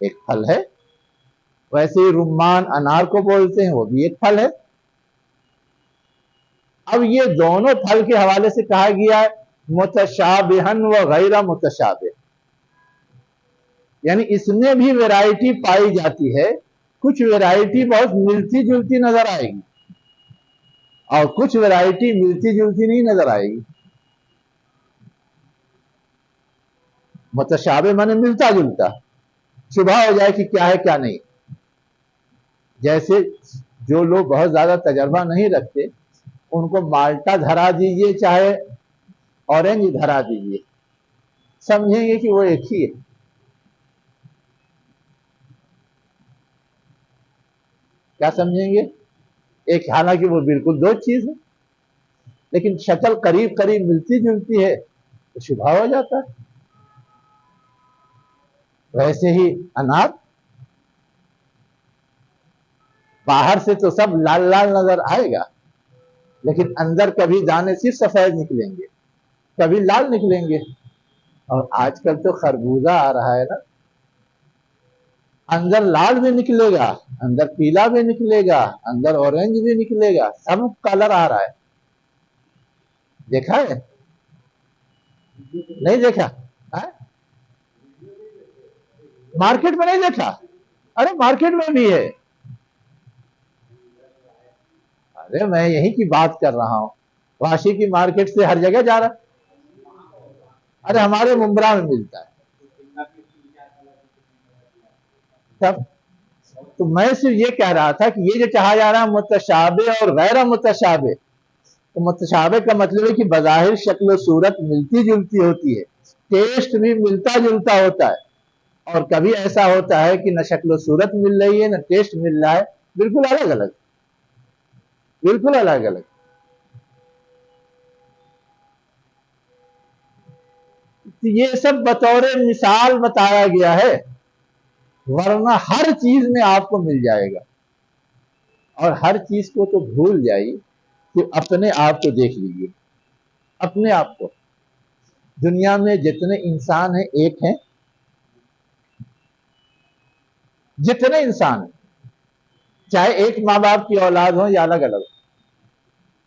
ایک پھل ہے. ویسے ہی رمان انار کو بولتے ہیں، وہ بھی ایک پھل ہے. اب یہ دونوں پھل کے حوالے سے کہا گیا ہے متشابہن و غیر متشابہ، یعنی اس میں بھی ویرائٹی پائی جاتی ہے. کچھ ویرائٹی بہت ملتی جلتی نظر آئے گی اور کچھ ویرائٹی ملتی جلتی نہیں نظر آئے گی. متشابہ مانے ملتا جلتا، شبہ ہو جائے کہ کیا ہے کیا نہیں. جیسے جو لوگ بہت زیادہ تجربہ نہیں رکھتے ان کو مالٹا دھرا دیجئے چاہے اورنج دھرا دیجئے، سمجھیں گے کہ وہ ایک ہی ہے. کیا سمجھیں گے؟ ایک، حالانکہ وہ بالکل دو چیز ہے، لیکن شکل قریب قریب ملتی جلتی ہے تو شبہ ہو جاتا ہے. ویسے ہی انار، باہر سے تو سب لال لال نظر آئے گا لیکن اندر کبھی دانے صرف سفید نکلیں گے، کبھی لال نکلیں گے. اور آج کل تو خربوزہ آ رہا ہے نا، اندر لال بھی نکلے گا، اندر پیلا بھی نکلے گا، اندر اورنج بھی نکلے گا، سب کلر آ رہا ہے. دیکھا ہے؟ نہیں دیکھا؟ مارکیٹ میں نہیں دیکھا؟ ارے مارکیٹ میں بھی ہے. ارے میں یہی کی بات کر رہا ہوں، واشی کی مارکیٹ سے ہر جگہ جا رہا. ارے ہمارے ممبرا میں ملتا ہے. تو میں صرف یہ کہہ رہا تھا کہ یہ جو کہا جا رہا ہے متشابہ اور غیر متشابہ، تو متشابہ کا مطلب ہے کہ بظاہر شکل و صورت ملتی جلتی ہوتی ہے، ٹیسٹ بھی ملتا جلتا ہوتا ہے. اور کبھی ایسا ہوتا ہے کہ نہ شکل و صورت مل رہی ہے نہ ٹیسٹ مل رہا ہے، بالکل الگ الگ، بالکل الگ الگ. یہ سب بطور مثال بتایا گیا ہے، ورنہ ہر چیز میں آپ کو مل جائے گا. اور ہر چیز کو تو بھول جائیے کہ اپنے آپ کو دیکھ لیجیے، اپنے آپ کو. دنیا میں جتنے انسان ہیں ایک ہیں، جتنے انسان ہیں، چاہے ایک ماں باپ کی اولاد ہو یا الگ الگ،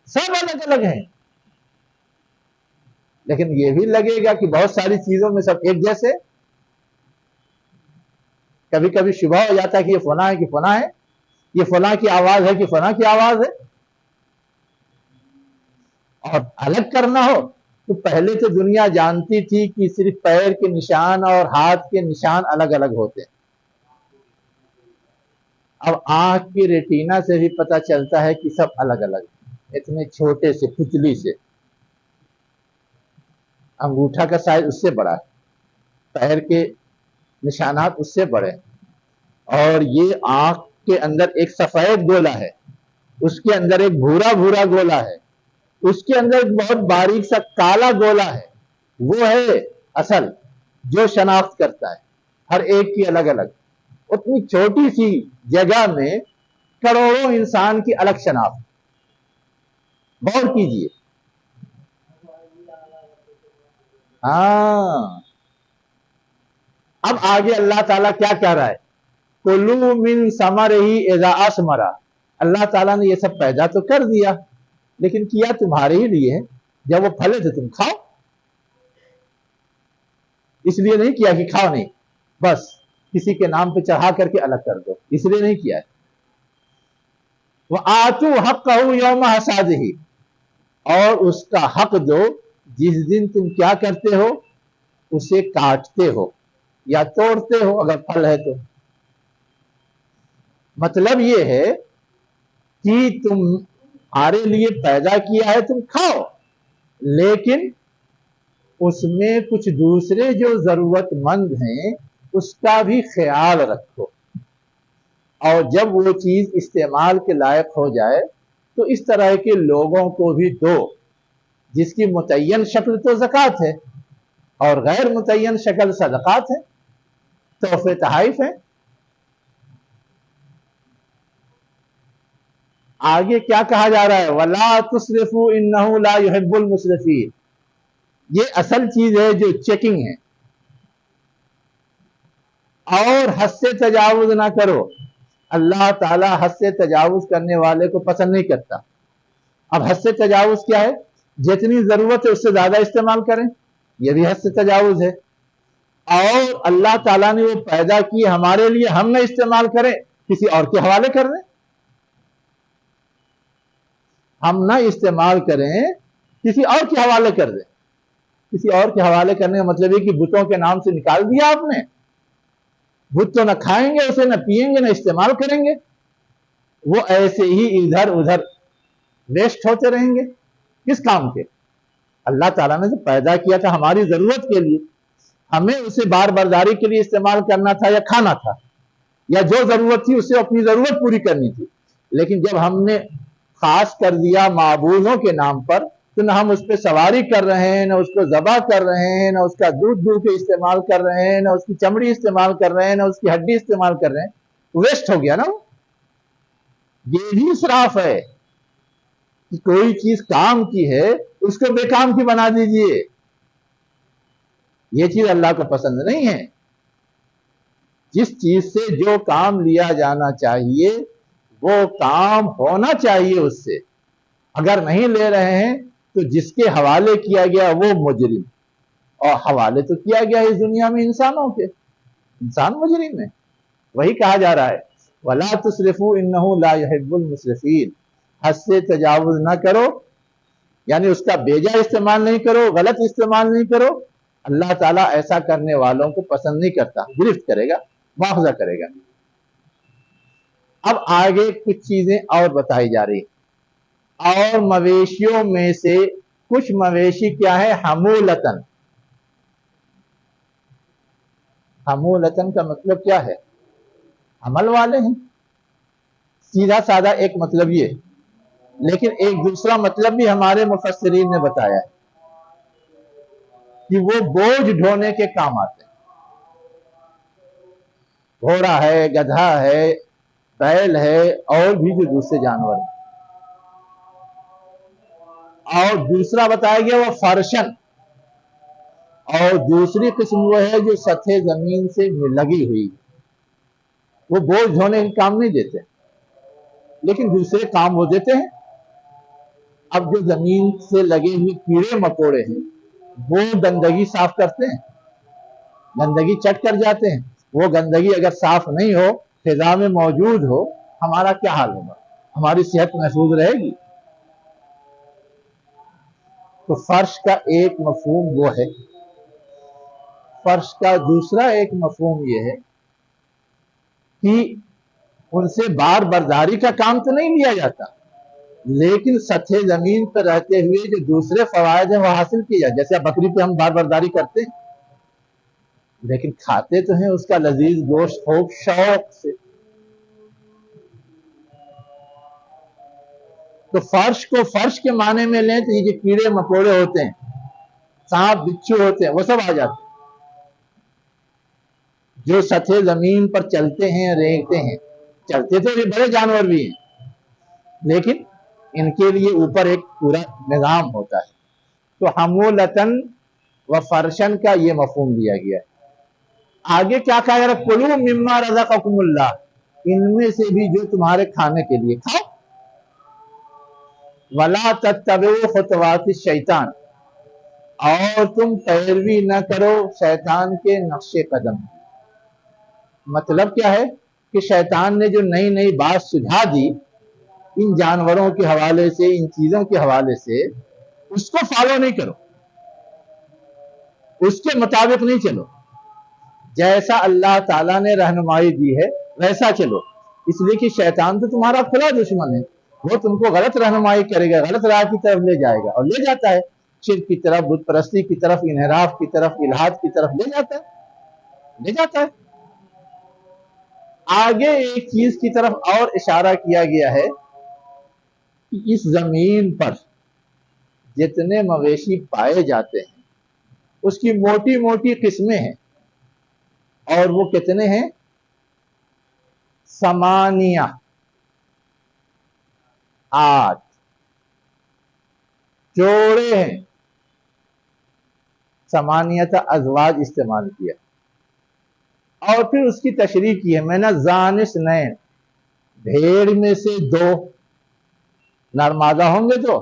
سب الگ الگ ہیں. لیکن یہ بھی لگے گا کہ بہت ساری چیزوں میں سب ایک جیسے. کبھی کبھی شبہ ہو جاتا ہے کہ یہ فلاں ہے کہ فلاں ہے، یہ فلاں کی آواز ہے کہ فلاں کی آواز ہے. اور الگ کرنا ہو تو پہلے تو دنیا جانتی تھی کہ صرف پیر کے نشان اور ہاتھ کے نشان الگ الگ ہوتے ہیں. اب آنکھ کی ریٹینا سے بھی پتہ چلتا ہے کہ سب الگ الگ ہیں. اتنے چھوٹے سے پتلی سے، انگوٹھا کا سائز اس سے بڑا ہے، پیر کے نشانات اس سے بڑے. اور یہ آنکھ کے اندر ایک سفید گولا ہے، اس کے اندر ایک بھورا بھورا گولا ہے، اس کے اندر ایک بہت باریک سا کالا گولا ہے. وہ ہے اصل جو شناخت کرتا ہے ہر ایک کی الگ الگ. اتنی چھوٹی سی جگہ میں کروڑوں انسان کی الگ شناخت. غور کیجیے. ہاں، اب آگے اللہ تعالیٰ کیا کہہ رہا ہے؟ کلوا من ثمرہ اذا اثمر. اللہ تعالیٰ نے یہ سب پیدا تو کر دیا لیکن کیا تمہارے ہی لیے ہے. جب وہ پھلے تو تم کھاؤ، اس لیے نہیں کیا کہ کھاؤ نہیں، بس کسی کے نام پہ چڑھا کر کے الگ کر دو، اس لیے نہیں کیا ہے. وَآتُوا حَقَّهُ يَوْمَ حَصَادِهِ، اور اس کا حق دو جس دن تم کیا کرتے ہو؟ اسے کاٹتے ہو یا توڑتے ہو اگر پھل ہے تو. مطلب یہ ہے کہ تمہارے لیے پیدا کیا ہے، تم کھاؤ، لیکن اس میں کچھ دوسرے جو ضرورت مند ہیں اس کا بھی خیال رکھو. اور جب وہ چیز استعمال کے لائق ہو جائے تو اس طرح کے لوگوں کو بھی دو، جس کی متعین شکل تو زکوٰۃ ہے اور غیر متعین شکل صدقات ہے، تحفے تحائف ہیں. آگے کیا کہا جا رہا ہے؟ وَلَا تُسْرِفُوا إِنَّهُ لَا يُحِبُّ الْمُسْرِفِينَ. یہ اصل چیز ہے جو چیکنگ ہے. اور حد سے تجاوز نہ کرو. اللہ تعالیٰ حد سے تجاوز کرنے والے کو پسند نہیں کرتا. اب حد سے تجاوز کیا ہے؟ جتنی ضرورت ہے اس سے زیادہ استعمال کریں، یہ بھی حد سے تجاوز ہے. اور اللہ تعالیٰ نے وہ پیدا کی ہمارے لیے، ہم نہ استعمال کریں، کسی اور کے حوالے کر دیں. ہم نہ استعمال کریں، کسی اور کے حوالے کر دیں. کسی اور کے حوالے کرنے کا مطلب ہے کہ بتوں کے نام سے نکال دیا آپ نے. بت تو نہ کھائیں گے اسے، نہ پیئیں گے، نہ استعمال کریں گے، وہ ایسے ہی ادھر ادھر ویسٹ ہوتے رہیں گے. کس کام کے؟ اللہ تعالیٰ نے جو پیدا کیا تھا ہماری ضرورت کے لیے، ہمیں اسے بار برداری کے لیے استعمال کرنا تھا یا کھانا تھا، یا جو ضرورت تھی اسے اپنی ضرورت پوری کرنی تھی. لیکن جب ہم نے خاص کر دیا معبودوں کے نام پر، تو نہ ہم اس پہ سواری کر رہے ہیں، نہ اس کو ذبح کر رہے ہیں، نہ اس کا دودھ دو کے استعمال کر رہے ہیں، نہ اس کی چمڑی استعمال کر رہے ہیں، نہ اس کی ہڈی استعمال کر رہے ہیں. ویسٹ ہو گیا نا. یہ بھی اسراف ہے کہ کوئی چیز کام کی ہے اس کو بے کام کی بنا دیجئے. یہ چیز اللہ کو پسند نہیں ہے. جس چیز سے جو کام لیا جانا چاہیے وہ کام ہونا چاہیے اس سے. اگر نہیں لے رہے ہیں تو جس کے حوالے کیا گیا وہ مجرم. اور حوالے تو کیا گیا اس دنیا میں انسانوں کے، انسان مجرم ہے. وہی کہا جا رہا ہے وَلَا تُسْرِفُوا إِنَّهُ لَا يُحِبُّ الْمُسْرِفِينَ. حد سے تجاوز نہ کرو، یعنی اس کا بیجا استعمال نہیں کرو، غلط استعمال نہیں کرو. اللہ تعالیٰ ایسا کرنے والوں کو پسند نہیں کرتا، گرفت کرے گا، مواخذہ کرے گا. اب آگے کچھ چیزیں اور بتائی جا رہی. اور مویشیوں میں سے کچھ مویشی کیا ہے؟ حمولتن. حمولتن کا مطلب کیا ہے؟ حمل والے ہیں. سیدھا سادہ ایک مطلب یہ، لیکن ایک دوسرا مطلب بھی ہمارے مفسرین نے بتایا ہے کہ وہ بوجھ ڈھونے کے کام آتے ہیں. گھوڑا ہے، گدھا ہے، بیل ہے، اور بھی جو دوسرے جانور ہیں. اور دوسرا بتایا گیا وہ فرشن. اور دوسری قسم وہ ہے جو سطح زمین سے لگی ہوئی. وہ بوجھ ڈھونے کے کام نہیں دیتے لیکن دوسرے کام وہ دیتے ہیں. اب جو زمین سے لگے ہوئے کیڑے مکوڑے ہیں وہ گندگی صاف کرتے ہیں، گندگی چٹ کر جاتے ہیں. وہ گندگی اگر صاف نہیں ہو، فضا میں موجود ہو، ہمارا کیا حال ہوگا؟ ہماری صحت محفوظ رہے گی؟ تو فرش کا ایک مفہوم وہ ہے. فرش کا دوسرا ایک مفہوم یہ ہے کہ ان سے بار برداری کا کام تو نہیں لیا جاتا، لیکن سطح زمین پر رہتے ہوئے جو دوسرے فوائد ہیں وہ حاصل کیے جائے. جیسے بکری پہ ہم بار برداری کرتے ہیں لیکن کھاتے تو ہیں اس کا لذیذ گوشت خوب شوق سے. تو فرش کو فرش کے معنی میں لیں تو یہ جو کیڑے مکوڑے ہوتے ہیں، سانپ بچھو ہوتے ہیں، وہ سب آ جاتے ہیں. جو سطح زمین پر چلتے ہیں، رینگتے ہیں. چلتے تو یہ بڑے جانور بھی ہیں لیکن ان کے لیے اوپر ایک پورا نظام ہوتا ہے. تو حمولتن و فرشن کا یہ مفہوم دیا گیا ہے. آگے کیا کہا جا رہا؟ کلوا مما رزقکم اللہ. ان میں سے بھی جو تمہارے کھانے کے لیے کھاؤ. ولا تتبعوا خطوات الشیطان. اور تم پیروی نہ کرو شیطان کے نقش قدم. مطلب کیا ہے کہ شیطان نے جو نئی نئی بات سجھا دی ان جانوروں کے حوالے سے، ان چیزوں کے حوالے سے، اس کو فالو نہیں کرو، اس کے مطابق نہیں چلو. جیسا اللہ تعالیٰ نے رہنمائی دی ہے ویسا چلو. اس لیے کہ شیطان تو تمہارا کھلا دشمن ہے. وہ تم کو غلط رہنمائی کرے گا، غلط راہ کی طرف لے جائے گا، اور لے جاتا ہے شرک کی طرف، بت پرستی کی طرف، انحراف کی طرف، الحاد کی طرف لے جاتا ہے، لے جاتا ہے. آگے ایک چیز کی طرف اور اشارہ کیا گیا ہے کہ اس زمین پر جتنے مویشی پائے جاتے ہیں اس کی موٹی موٹی قسمیں ہیں. اور وہ کتنے ہیں؟ 8 جوڑے ہیں. 8 ازواج استعمال کیا. اور پھر اس کی تشریح کی ہے، میں نے زانس نین، بھیڑ میں سے دو نرمادہ ہوں گے تو،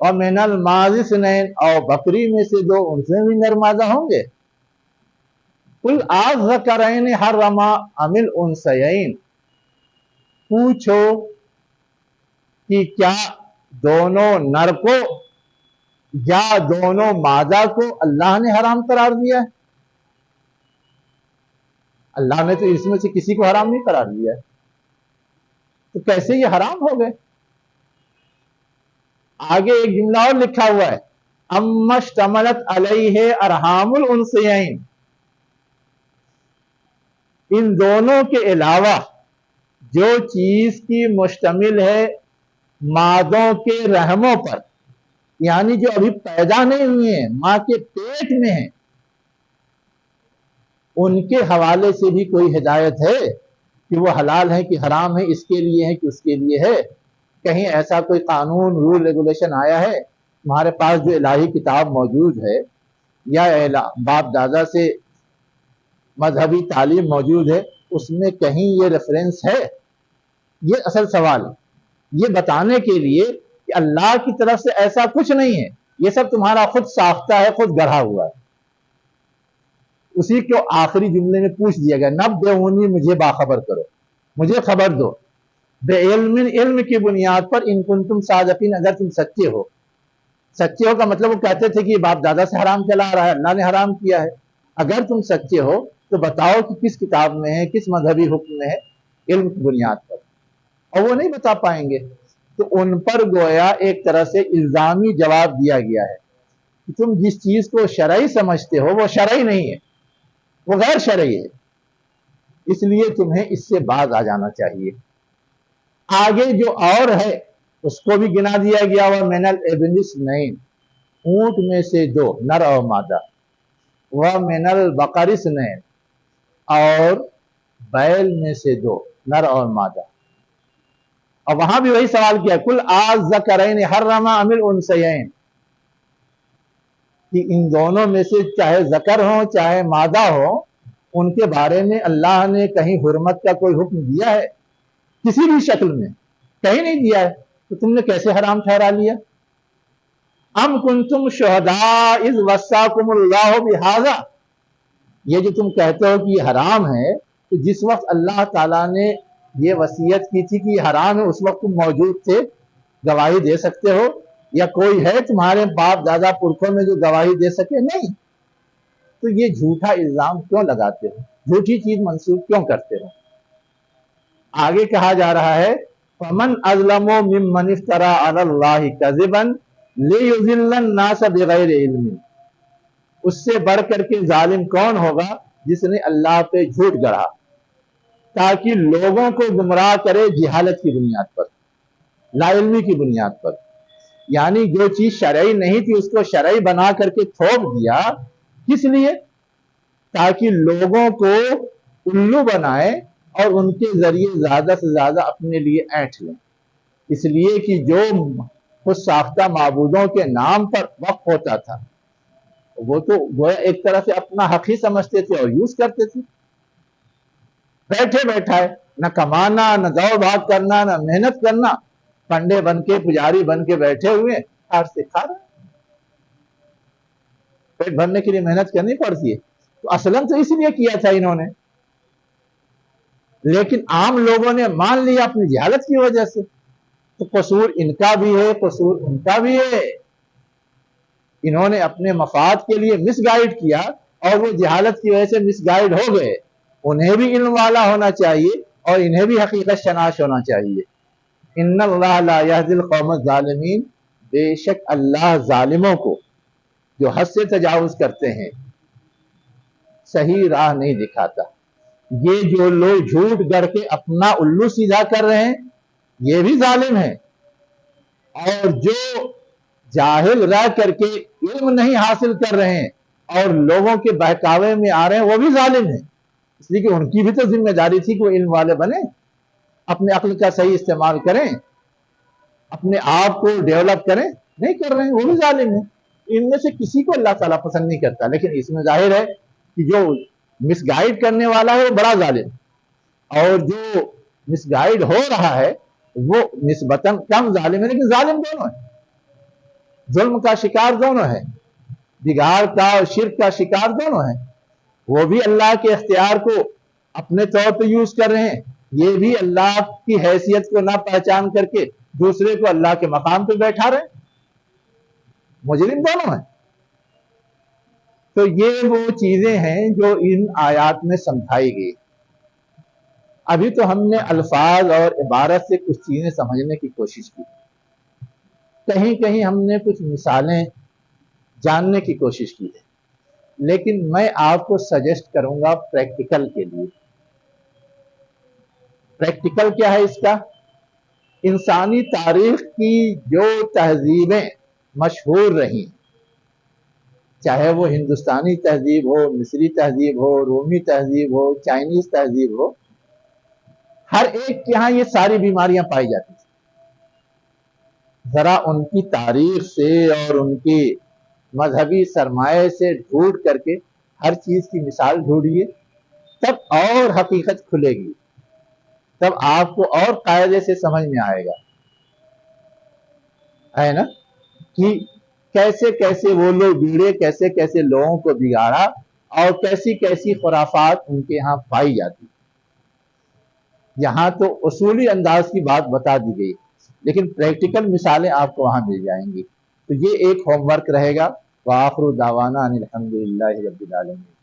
اور من الماضس نین، اور بکری میں سے دو ان سے بھی نرمادہ ہوں گے۔ قل آذکرین حرم ام الانثیین، پوچھو کہ کیا دونوں نر کو یا دونوں مادہ کو اللہ نے حرام قرار دیا ہے؟ اللہ نے تو اس میں سے کسی کو حرام نہیں قرار دیا ہے، تو کیسے یہ حرام ہو گئے؟ آگے ایک جملہ اور لکھا ہوا ہے، اما اشتملت علیہ ارحام الانثیین، ان دونوں کے علاوہ جو چیز کی مشتمل ہے مادوں کے رحموں پر، یعنی جو ابھی پیدا نہیں ہوئے ہیں، ماں کے پیٹ میں ہیں، ان کے حوالے سے بھی کوئی ہدایت ہے کہ وہ حلال ہے کہ حرام ہے، اس کے لیے ہے کہ اس کے لیے ہے؟ کہیں ایسا کوئی قانون رول ریگولیشن آیا ہے؟ تمہارے پاس جو الہی کتاب موجود ہے یا باپ دادا سے مذہبی تعلیم موجود ہے، اس میں کہیں یہ ریفرنس ہے؟ یہ اصل سوال ہے، یہ بتانے کے لیے کہ اللہ کی طرف سے ایسا کچھ نہیں ہے، یہ سب تمہارا خود ساختہ ہے، خود گڑھا ہوا ہے۔ اسی کو آخری جملے میں پوچھ دیا گیا، نبئونی، مجھے باخبر کرو، مجھے خبر دو، بے علم، علم کی بنیاد پر، ان کنتم صادقین، اگر تم سچے ہو۔ سچے ہو کا مطلب وہ کہتے تھے کہ یہ باپ دادا سے حرام چلا آ رہا ہے، اللہ نے حرام کیا ہے۔ اگر تم سچے ہو تو بتاؤ کہ کس کتاب میں ہے، کس مذہبی حکم میں ہے، علم کی بنیاد پر، اور وہ نہیں بتا پائیں گے تو ان پر گویا ایک طرح سے الزامی جواب دیا گیا ہے کہ تم جس چیز کو شرعی سمجھتے ہو وہ شرعی نہیں ہے، وہ غیر شرعی ہے، اس لیے تمہیں اس سے باز آ جانا چاہیے۔ آگے جو اور ہے اس کو بھی گنا دیا گیا، وَمِنَ الْإِبْلِ اثْنَيْنِ، اونٹ میں سے دو، نر اور مادہ، وَمِنَ الْبَقَرِ اثْنَيْنِ، اور بیل میں سے دو، نر اور مادہ۔ اور وہاں بھی وہی سوال کیا، کل آذکرین حرم ام الانثیین، کہ ان دونوں میں سے چاہے ذکر ہو چاہے مادہ ہو، ان کے بارے میں اللہ نے کہیں حرمت کا کوئی حکم دیا ہے؟ کسی بھی شکل میں کہیں نہیں دیا ہے، تو تم نے کیسے حرام ٹھہرا لیا؟ ام کنتم شہداء اذ وصاکم اللہ بہذا، یہ جو تم کہتے ہو کہ یہ حرام ہے، تو جس وقت اللہ تعالیٰ نے یہ وصیت کی تھی کہ یہ حرام ہے، اس وقت تم موجود تھے، گواہی دے سکتے ہو؟ یا کوئی ہے تمہارے باپ دادا پرکھوں میں جو گواہی دے سکے؟ نہیں۔ تو یہ جھوٹا الزام کیوں لگاتے ہو، جھوٹی چیز منسوخ کیوں کرتے ہو؟ آگے کہا جا رہا ہے، فَمَنْ أَظْلَمُ مِمَّنِ افْتَرَىٰ عَلَى اللَّهِ كَذِبًا لِيُضِلَّ النَّاسَ بِغَيْرِ عِلْمٍ، اس سے بڑھ کر کے ظالم کون ہوگا جس نے اللہ پہ جھوٹ گڑھا تاکہ لوگوں کو گمراہ کرے جہالت کی بنیاد پر، لا علمی کی بنیاد پر۔ یعنی جو چیز شرعی نہیں تھی اس کو شرعی بنا کر کے تھوپ دیا، کس لیے؟ تاکہ لوگوں کو الو بنائے اور ان کے ذریعے زیادہ سے زیادہ اپنے لیے اینٹھ لیں، اس لیے کہ جو خود ساختہ معبودوں کے نام پر وقف ہوتا تھا وہ تو گویا ایک طرح سے اپنا حق ہی سمجھتے تھے اور یوز کرتے تھے۔ بیٹھے بیٹھائے، نہ کمانا، نہ دوڑ بھاگ کرنا، نہ محنت کرنا، پنڈے بن کے پجاری بن کے بیٹھے ہوئے ہار سے کھا رہے، پیٹ بھرنے کے لیے محنت کرنی پڑتی ہے۔ تو اصلاً تو اس لیے کیا تھا انہوں نے، لیکن عام لوگوں نے مان لیا اپنی جہالت کی وجہ سے، تو قصور ان کا بھی ہے، قصور ان کا بھی ہے۔ انہوں نے اپنے مفاد کے لیے مس گائیڈ کیا اور وہ جہالت کی وجہ سے مس گائیڈ ہو گئے۔ انہیں بھی علم والا ہونا چاہیے اور انہیں بھی حقیقت شناس ہونا چاہیے۔ ان اللہ لا یہدی القوم الظالمین، بے شک اللہ ظالموں کو جو حد سے تجاوز کرتے ہیں صحیح راہ نہیں دکھاتا۔ یہ جو لوگ جھوٹ گڑھ کے اپنا الو سیدھا کر رہے ہیں یہ بھی ظالم ہیں، اور جو جاہل رہ کر کے علم نہیں حاصل کر رہے ہیں اور لوگوں کے بہکاوے میں آ رہے ہیں وہ بھی ظالم ہیں، اس لیے کہ ان کی بھی تو ذمہ داری تھی کہ وہ علم والے بنیں، اپنے عقل کا صحیح استعمال کریں، اپنے آپ کو ڈیولپ کریں، نہیں کر رہے ہیں، وہ بھی ظالم ہیں۔ ان میں سے کسی کو اللہ تعالیٰ پسند نہیں کرتا، لیکن اس میں ظاہر ہے کہ جو مس گائیڈ کرنے والا ہے وہ بڑا ظالم، اور جو مس گائیڈ ہو رہا ہے وہ نسبتاً کم ظالم ہے، لیکن ظالم دونوں ہے، ظلم کا شکار دونوں ہیں، بگاڑ کا اور شرک کا شکار دونوں ہیں۔ وہ بھی اللہ کے اختیار کو اپنے طور پہ یوز کر رہے ہیں، یہ بھی اللہ کی حیثیت کو نہ پہچان کر کے دوسرے کو اللہ کے مقام پہ بیٹھا رہے ہیں، مجرم دونوں ہیں۔ تو یہ وہ چیزیں ہیں جو ان آیات میں سمجھائی گئی۔ ابھی تو ہم نے الفاظ اور عبارت سے کچھ چیزیں سمجھنے کی کوشش کی، کہیں کہیں ہم نے کچھ مثالیں جاننے کی کوشش کی ہے، لیکن میں آپ کو سجیسٹ کروں گا پریکٹیکل کے لیے۔ پریکٹیکل کیا ہے اس کا؟ انسانی تاریخ کی جو تہذیبیں مشہور رہیں، چاہے وہ ہندوستانی تہذیب ہو، مصری تہذیب ہو، رومی تہذیب ہو، چائنیز تہذیب ہو، ہر ایک کے یہاں یہ ساری بیماریاں پائی جاتی ہیں۔ ذرا ان کی تاریخ سے اور ان کی مذہبی سرمایہ سے ڈھونڈ کر کے ہر چیز کی مثال ڈھونڈیے، تب اور حقیقت کھلے گی، تب آپ کو اور قاعدے سے سمجھ میں آئے گا، ہے نا، کہ کیسے کیسے وہ لوگ بگڑے، کیسے کیسے لوگوں کو بگاڑا، اور کیسی کیسی خرافات ان کے ہاں پائی جاتی۔ یہاں تو اصولی انداز کی بات بتا دی گئی، لیکن پریکٹیکل مثالیں آپ کو وہاں مل جائیں گی۔ تو یہ ایک ہوم ورک رہے گا۔ وآخر دعوانا ان الحمد للہ رب العالمین۔